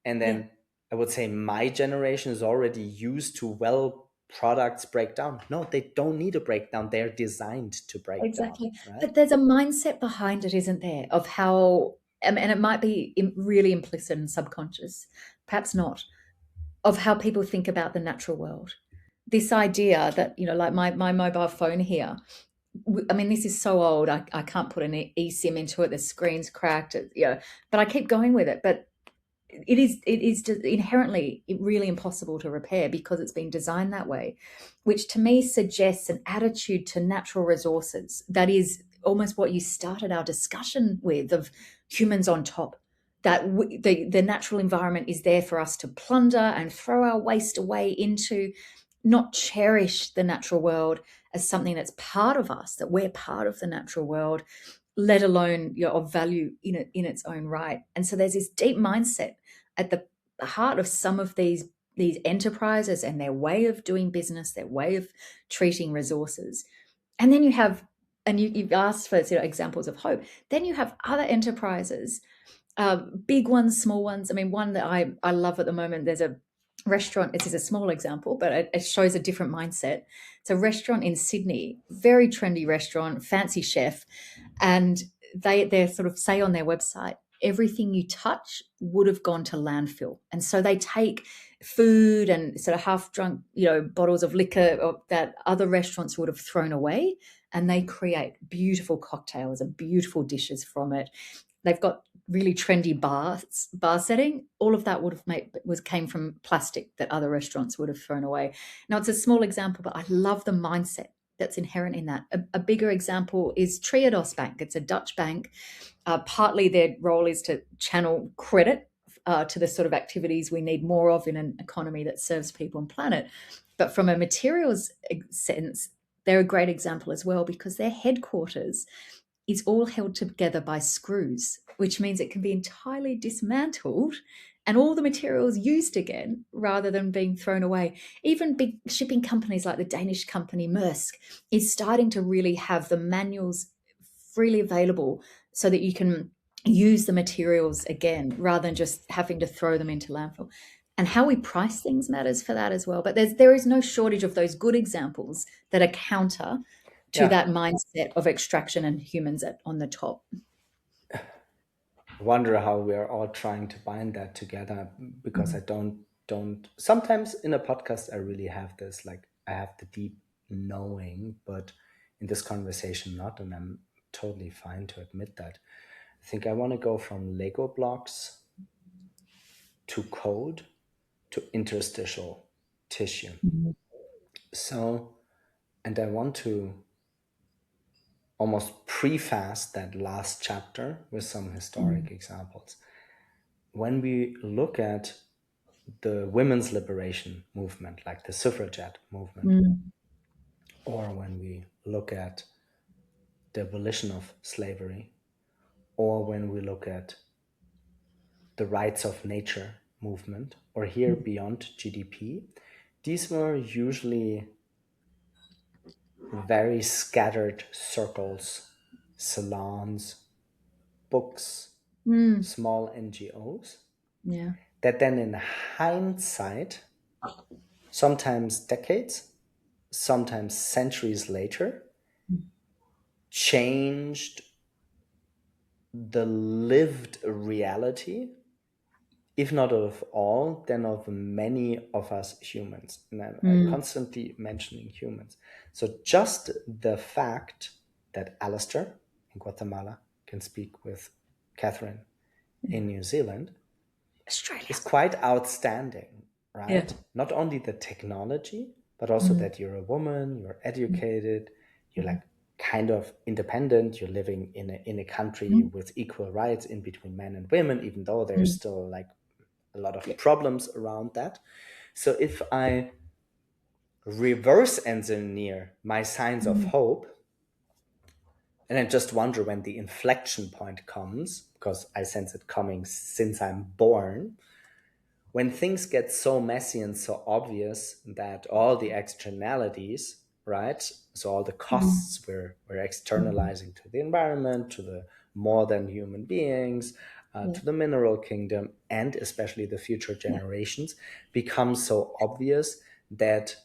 And yeah, then I would say my generation is already used to, well, products break down. No, they don't need a breakdown. They're designed to break down, exactly. right? But there's a mindset behind it, isn't there, of how, and it might be really implicit and subconscious, perhaps not, of how people think about the natural world. This idea that, like my mobile phone here, I mean, this is so old, I can't put an eSIM into it, the screen's cracked, but I keep going with it. But it is just inherently really impossible to repair because it's been designed that way, which to me suggests an attitude to natural resources that is almost what you started our discussion with, of humans on top, that the natural environment is there for us to plunder and throw our waste away into, not cherish the natural world as something that's part of us, that we're part of the natural world, let alone of value in its own right. And so there's this deep mindset at the heart of some of these enterprises and their way of doing business, their way of treating resources. And then you have, and you've asked for examples of hope. Then you have other enterprises, big ones, small ones. I mean, one that I love at the moment, there's a restaurant. This is a small example, but it shows a different mindset. It's a restaurant in Sydney, very trendy restaurant, fancy chef, and they sort of say on their website, everything you touch would have gone to landfill. And so they take food and sort of half drunk, bottles of liquor that other restaurants would have thrown away, and they create beautiful cocktails and beautiful dishes from it. They've got really trendy bar setting. All of that would have came from plastic that other restaurants would have thrown away. Now it's a small example, but I love the mindset that's inherent in that. A bigger example is Triodos Bank. It's a Dutch bank. Partly their role is to channel credit to the sort of activities we need more of in an economy that serves people and planet. But from a materials sense, they're a great example as well, because their headquarters is all held together by screws, which means it can be entirely dismantled and all the materials used again rather than being thrown away. Even big shipping companies like the Danish company Maersk is starting to really have the manuals freely available so that you can use the materials again rather than just having to throw them into landfill. And how we price things matters for that as well. But there is no shortage of those good examples that are counter to Yeah. that mindset of extraction and humans on the top. Wonder how we're all trying to bind that together, because I don't sometimes in a podcast I really have this, like, I have the deep knowing, but in this conversation not, and I'm totally fine to admit that. I think I want to go from Lego blocks to code to interstitial tissue. Mhm. So, and I want to almost preface that last chapter with some historic Mm. examples. When we look at the women's liberation movement, like the suffragette movement, Mm. or when we look at the abolition of slavery, or when we look at the rights of nature movement, or here beyond GDP, these were usually very scattered circles, salons, books, Mm. small NGOs, Yeah. that then in hindsight, sometimes decades, sometimes centuries later, changed the lived reality, if not of all, then of many of us humans. And I Mm. constantly mentioning humans. So just the fact that Alistair in Guatemala can speak with Catherine in New Zealand Australia. is quite outstanding, Yeah. right? Not only the technology, but also Mm. that you're a woman, you're Mm. educated, you're like kind of independent, you're living in a country Mm. with equal rights in between men and women, even though there's Mm. still like a lot of Yeah. problems around that. So if I reverse engineer my signs of Mm. hope, and I just wonder when the inflection point comes, because I sense it coming since I'm born, when things get so messy and so obvious that all the externalities, right? So all the Mm. costs we're Mm. externalizing to the environment, to the more than human beings, Yeah. to the mineral kingdom, and especially the future Yeah. generations, become so obvious that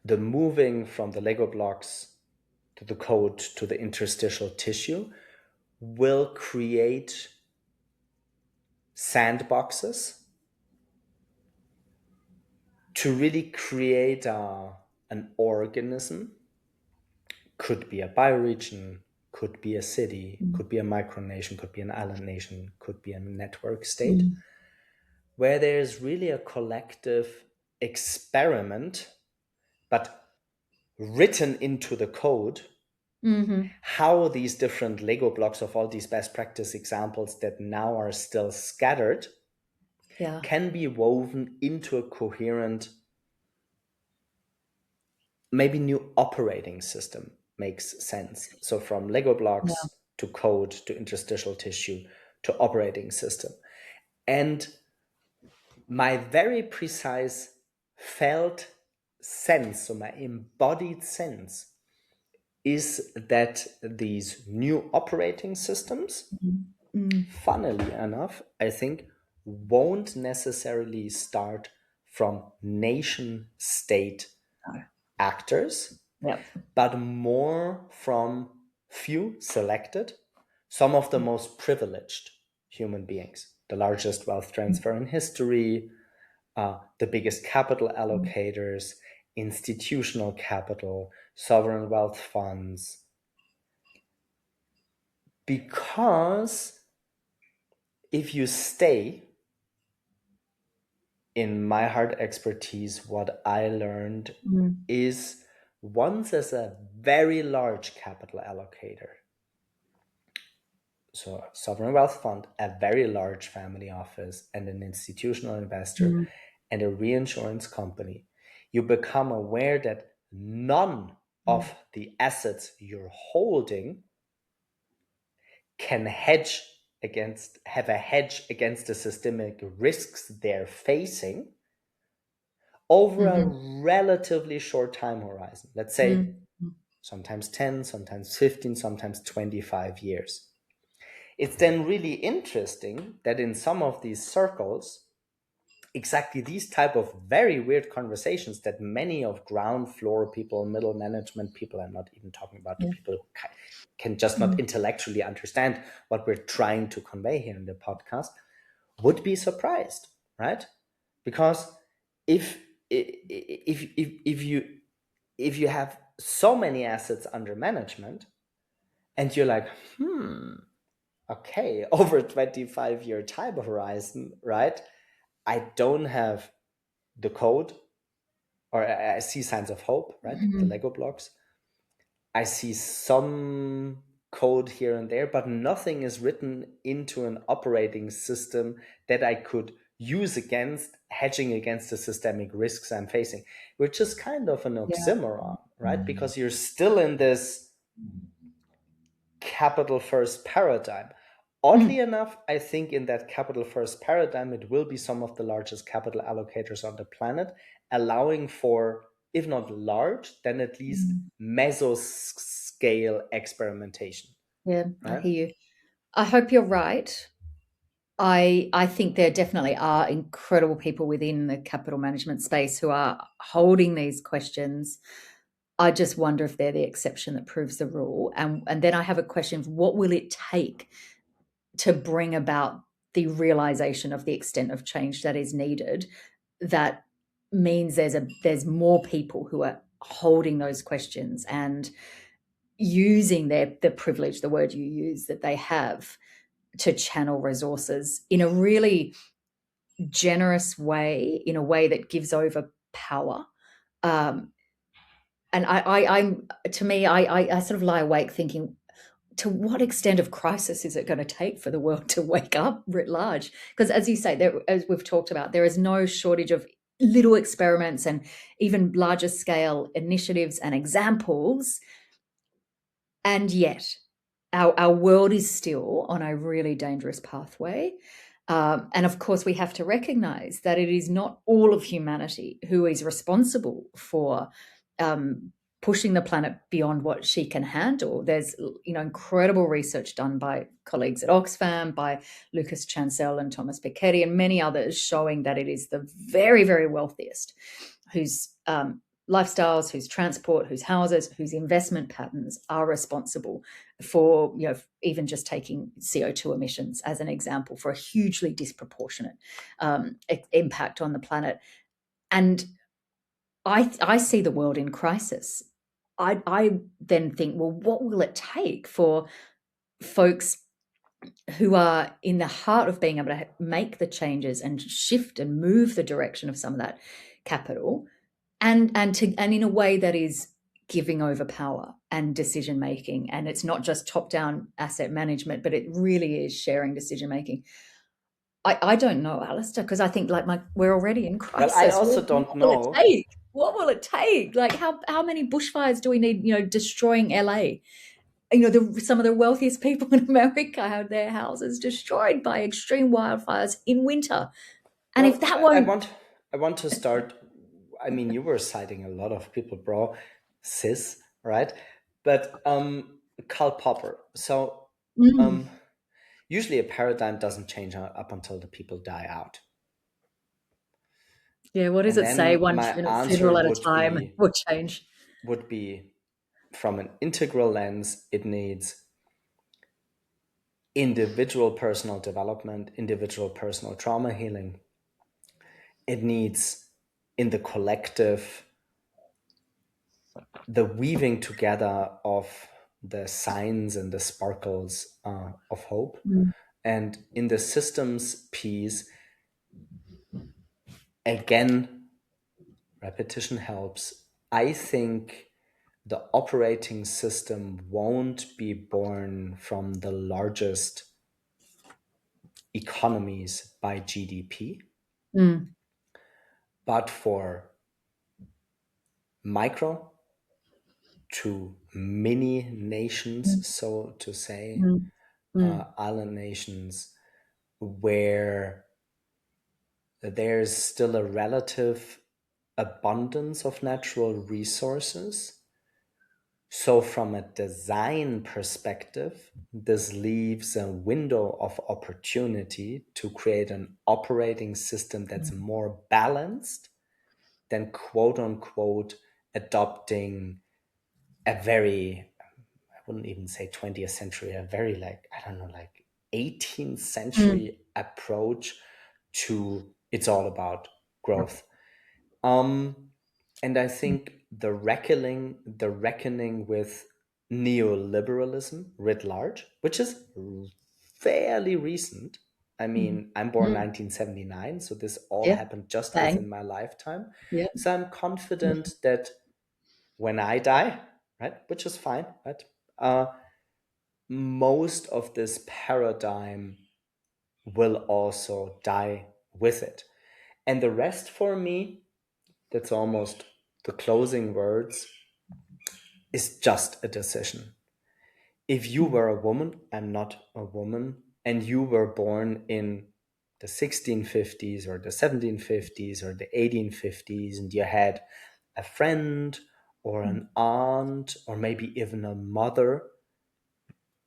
the moving from the Lego blocks to the code to the interstitial tissue will create sandboxes to really create an organism. Could be a bioregion, could be a city, Mm. could be a micronation, could be an island nation, could be a network state, Mm. where there's really a collective experiment, but written into the code, Mm-hmm. how these different Lego blocks of all these best practice examples that now are still scattered Yeah. can be woven into a coherent, maybe new operating system makes sense. So from Lego Yeah. blocks to code to interstitial tissue to operating system. And my very precise felt sense, so my embodied sense, is that these new operating systems, Mm. Mm. funnily enough, I think won't necessarily start from nation state No. actors, Yep. but more from few selected, some of the most privileged human beings, the largest wealth transfer in history, the biggest capital Mm. allocators, institutional capital, sovereign wealth funds. Because if you stay in my hard expertise, what I learned Mm. is once as a very large capital allocator, so a sovereign wealth fund, a very large family office, and an institutional investor, Mm. and a reinsurance company, you become aware that none Mm. of the assets you're holding can hedge against, have a hedge against the systemic risks they're facing over a Mm-hmm. relatively short time horizon. Let's say Mm. Mm. sometimes 10, sometimes 15, sometimes 25 years. It's then really interesting that in some of these circles, exactly these type of very weird conversations that many of ground floor people, middle management people, I'm not even talking about the Yeah. people who can just not intellectually understand what we're trying to convey here in the podcast, would be surprised, right? Because if if you have so many assets under management and you're like, okay, over 25-year time horizon, right? I don't have the code, or I see signs of hope, right? The Mm. Lego blocks. I see some code here and there, but nothing is written into an operating system that I could use against hedging against the systemic risks I'm facing, which is kind of an Yeah. oxymoron, right? Because you're still in this capital first paradigm. Oddly Mm. enough, I think in that capital first paradigm, it will be some of the largest capital allocators on the planet, allowing for, if not large, then at least Mm. mesoscale experimentation, Yeah, I right? hear you. I hope you're right. I think there definitely are incredible people within the capital management space who are holding these questions. I just wonder if they're the exception that proves the rule. And then I have a question of what will it take to bring about the realization of the extent of change that is needed, that means there's more people who are holding those questions and using the privilege, the word you use, that they have to channel resources in a really generous way, in a way that gives over power. Um, and I'm to me, I sort of lie awake thinking, to what extent of crisis is it going to take for the world to wake up writ large? Because as you say, there, as we've talked about, there is no shortage of little experiments and even larger scale initiatives and examples. And yet, our world is still on a really dangerous pathway. And of course, we have to recognize that it is not all of humanity who is responsible for um, pushing the planet beyond what she can handle. There's, incredible research done by colleagues at Oxfam, by Lucas Chancel and Thomas Piketty, and many others, showing that it is the very, very wealthiest whose lifestyles, whose transport, whose houses, whose investment patterns are responsible for, even just taking CO2 emissions as an example, for a hugely disproportionate impact on the planet. And I see the world in crisis. I then think, well, what will it take for folks who are in the heart of being able to make the changes and shift and move the direction of some of that capital, and in a way that is giving over power and decision making, and it's not just top down asset management, but it really is sharing decision making. I don't know, Alistair, because I think like we're already in Well, I crisis. also What don't will it know. take? What will it take? Like how many bushfires do we need? Destroying LA. Some of the wealthiest people in America had their houses destroyed by extreme wildfires in winter. And if Well, that I won't, want I want to start. I mean, you were citing a lot of people, bro, cis, right? But Karl Popper. So mm, um, usually a paradigm doesn't change up until the people die out. yeah, what does And it say? then One my answer funeral at a time will change. would be from an integral lens, it needs individual personal development, individual personal trauma healing. It needs in the collective the weaving together of the signs and the sparkles of hope. Mm, And in the systems piece, again, repetition helps. I think the operating system won't be born from the largest economies by GDP, mm, but for micro to mini mm, nations, so to say, mm, mm, island nations, where there's still a relative abundance of natural resources, So, from a design perspective, this leaves a window of opportunity to create an operating system that's Mm. more balanced than quote unquote adopting a very, I wouldn't even say 20th century, a very like, I don't know, like 18th Mm. century approach to it's all about growth. Um, and I think the reckoning with neoliberalism writ large, which is fairly recent. I Mm. mean, I'm born Mm. 1979, so this all Yeah. happened just Bang. within my lifetime. Yeah. So I'm confident that when I die, right, which is fine, right, uh, most of this paradigm will also die with it. And the rest for me, that's almost the closing words, is just a decision. If you Mm. were a woman, I'm not a woman, and you were born in the 1650s or the 1750s or the 1850s, and you had a friend or Mm. an aunt or maybe even a mother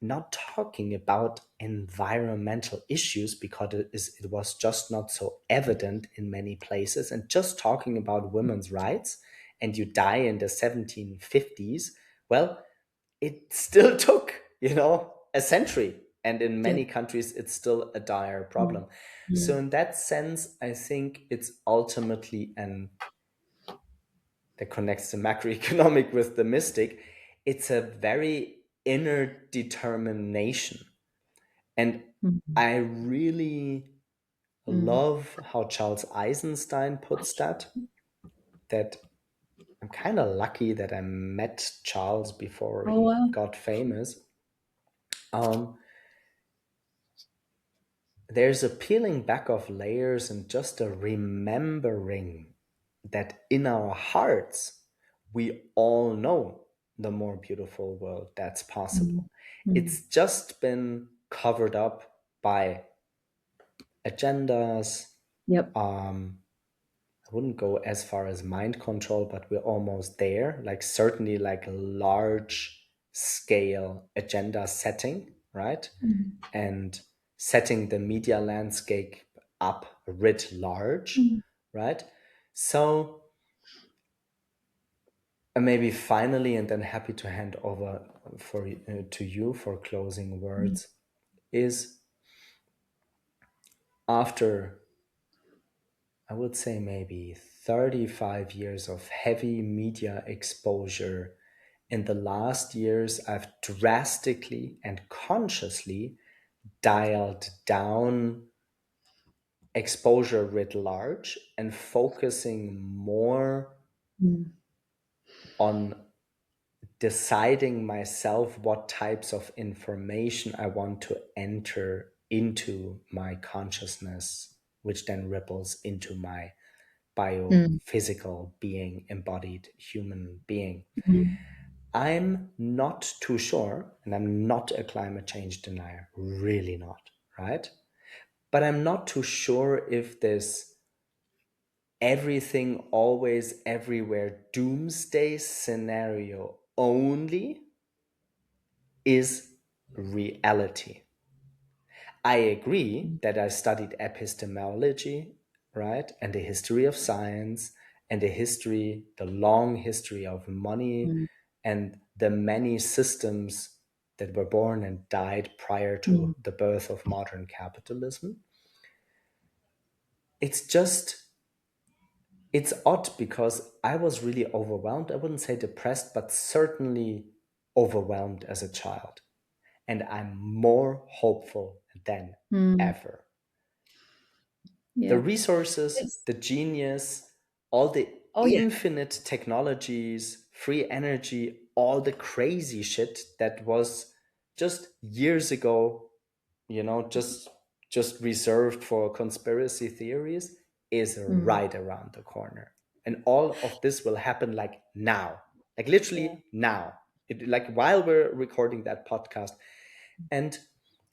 not talking about environmental issues because it was just not so evident in many places, and just talking about women's rights, and you die in the 1750s, well, it still took, a century. And in Yeah. many countries, it's still a dire Mm. problem. So, Mm. in that sense, I think it's ultimately an that connects the macroeconomic with the mystic. It's a very inner determination. And Mm. I really Mm. love how Charles Eisenstein puts that I'm kind of lucky that I met Charles before Oh, he wow. got famous. Um, there's a peeling back of layers and just a remembering that in our hearts, we all know the more beautiful world that's Mm. possible. Mm. It's just been covered up by agendas. Yep. I wouldn't go as far as mind control, but we're almost there. Like, certainly, like large scale agenda setting, right? Mm. And setting the media landscape up writ large, Mm. right? So, maybe finally, and then happy to hand over to you for closing Mm. words, is after, I would say, maybe 35 years of heavy media exposure. In the last years, I've drastically and consciously dialed down exposure writ large and focusing more Mm. on deciding myself what types of information I want to enter into my consciousness, which then ripples into my Mm. biophysical being, embodied human being. Mm. I'm not too sure, and I'm not a climate change denier, really not, right? But I'm not too sure if this everything, always, everywhere doomsday scenario only is reality. I agree that I studied epistemology, right? And the history of science and the long history of money Mm. and the many systems that were born and died prior Mm. to the birth of modern capitalism. It's just, it's odd because I was really overwhelmed. I wouldn't say depressed, but certainly overwhelmed as a child. And I'm more hopeful than Mm. ever. The Yeah. resources, It's the genius, all the oh yeah. infinite technologies, free energy, all the crazy shit that was just years ago, just reserved for conspiracy theories, is Mm. right around the corner. And all of this will happen like now, like Yeah. literally now. Like while we're recording that podcast. And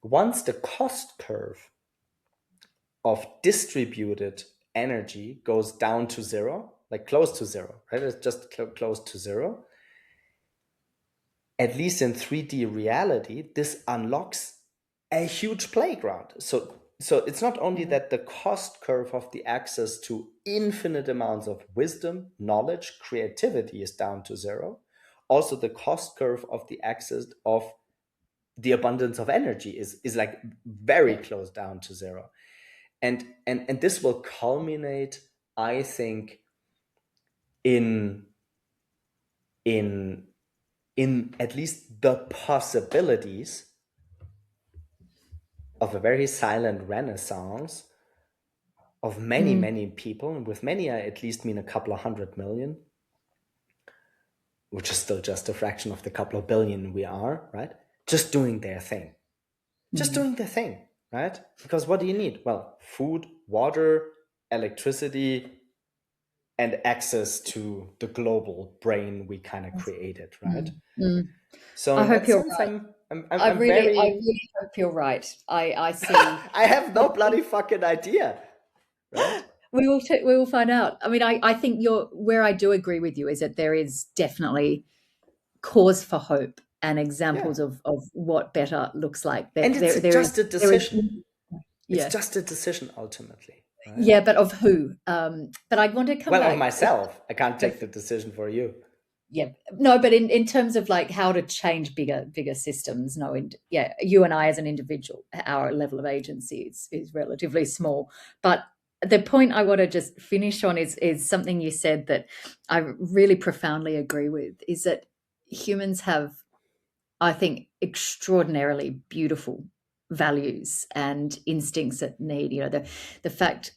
once the cost curve of distributed energy goes down to zero, like close to zero, right? It's just close to zero. at least in 3D reality, this unlocks a huge playground. So it's not only that the cost curve of the access to infinite amounts of wisdom, knowledge, creativity is down to zero. Also, the cost curve of the access of the abundance of energy is like very Yeah. close down to zero. And this will culminate, I think, in in in at least the possibilities of a very silent renaissance of many, Mm. many people. And with many, I at least mean a couple of 100 million, which is still just a fraction of the couple of billion we are, right? Just doing their thing. Just Mm. doing their thing, right? Because what do you need? Well, food, water, electricity, and access to the global brain we kind of created, right? Mm. Mm. So I in hope that you're sense, right. I'm I very. really hope you're right. I see. I have no bloody fucking idea, right? We will find out. I mean, I think you're where I do agree with you is that there is definitely cause for hope and Yeah, examples of what better looks like. and it's just a There is decision. It's yeah. just a decision ultimately, right? Yeah, but of who? But I want to come Well, of back. myself, I can't The take the decision for you. Yeah, no, but in terms of like how to change bigger systems, no, and yeah, you and I as an individual, our level of agency is relatively small. But the point I want to just finish on is something you said that I really profoundly agree with, is that humans have, I think, extraordinarily beautiful values and instincts that need, the fact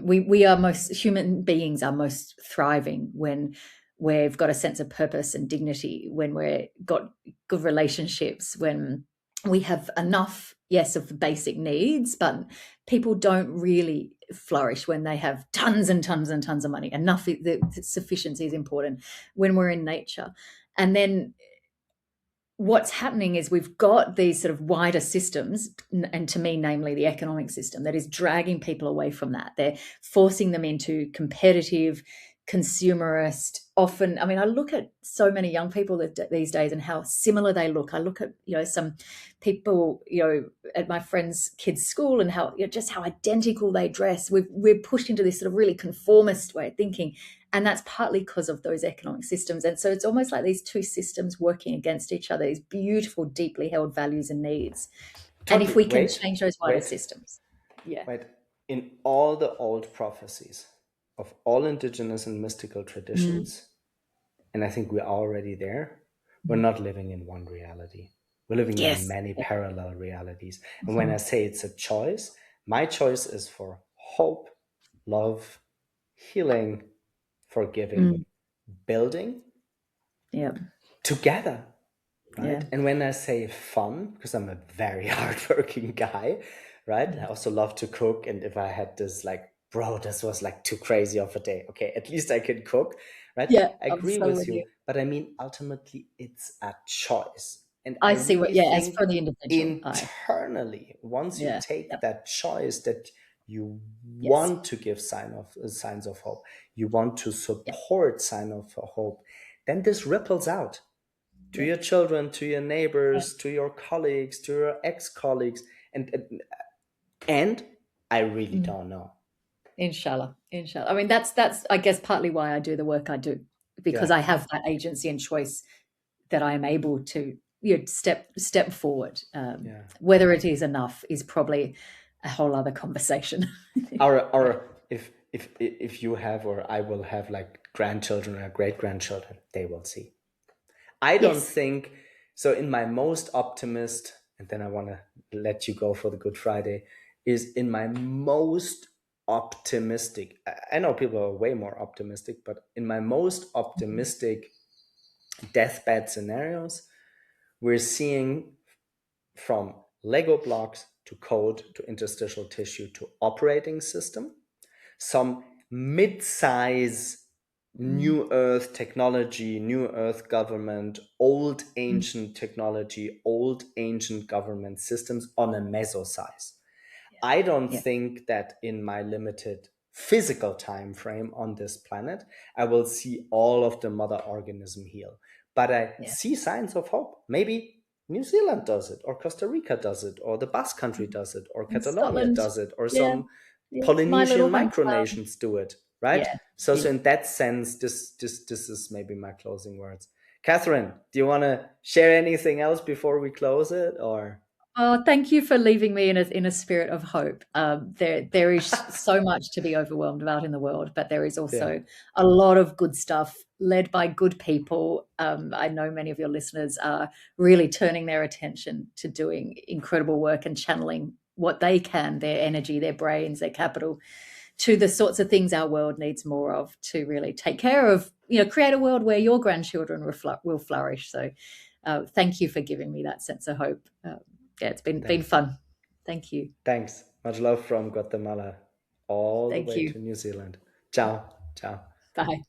we are most human beings are most thriving when we've got a sense of purpose and dignity, when we've got good relationships, when we have enough, yes, of the basic needs, but people don't really flourish when they have tons and tons and tons of money. Enough, the sufficiency is important when we're in nature. And then what's happening is we've got these sort of wider systems, and to me, namely the economic system, that is dragging people away from that. They're forcing them into competitive, consumerist, often. I mean, I look at so many young people these days and how similar they look. I look at, some people, at my friends' kids' school, and how, just how identical they dress. We're pushed into this sort of really conformist way of thinking. And that's partly because of those economic systems. And so it's almost like these two systems working against each other, these beautiful, deeply held values and needs. And if Totally. we can Wait, change those wider wait, systems, yeah. wait. In all the old prophecies of all indigenous and mystical Mm. traditions, and I think we're already there, we're Mm. not living in one reality. We're living in Yes. many Yeah. parallel realities. And when I Mhm. say it's a choice, my choice is for hope, love, healing, forgiving, Mm. building Yeah. together, Yeah. right? And when I say fun, because I'm a very hardworking guy, right? I also love to cook. And if I had this, like, bro, this was like too crazy of a day. Okay, at least I can cook, right? Yeah. I I'm agree so with with you. you. But I mean, ultimately, it's a choice. And I I see really yeah, as think for the individual. internally, once you Yeah. take Yep. that choice that you Yes. want to give signs of hope, you want to Yep. support sign of hope, then this ripples out to Yep. your children, to your Yeah. neighbors, to your colleagues, to your ex-colleagues, and I really Mm. don't know. Inshallah. Inshallah. I mean, that's I guess partly why I do the work I do, because Yeah, I have that agency and choice that I am able to, step forward. yeah. Whether it is enough is probably a whole other conversation. Yeah. Or if you have or I will have like grandchildren or great grandchildren, they will see. I don't Yes. think so. In my most optimist, and then I want to let you go for the Good Friday, is in my most optimistic. I know people are way more optimistic, but in my most Mhm. optimistic deathbed scenarios, we're seeing from Lego blocks to code to interstitial tissue to operating system, some mid-size Mm. new earth technology, new earth government, old Mm. ancient technology, old ancient government systems on a meso size. Yeah. I don't Yeah. think that in my limited physical time frame on this planet, I will see all of the mother organism heal. but I Yeah. see signs of hope. Maybe New Zealand does it, or Costa Rica does it, or the Basque Country does it, or And Catalonia Scotland, does it, or yeah, some yeah, my Polynesian little hometown. micronations do it, right? Yeah, So yeah. in that sense, this is maybe my closing words. Catherine, do you want to share anything else before we close it, or? Oh, thank you for leaving me in a spirit of hope. There is so much to be overwhelmed about in the world, but there is Yeah, also a lot of good stuff led by good people. I know many of your listeners are really turning their attention to doing incredible work and channeling what they can, their energy, their brains, their capital, to the sorts of things our world needs more of to really take care of, create a world where your grandchildren will flourish. So thank you for giving me that sense of hope. Yeah, it's been thanks. fun. Thank you. Thanks. Much love from Guatemala all the Thank way you. to New Zealand. Ciao. Ciao. Bye.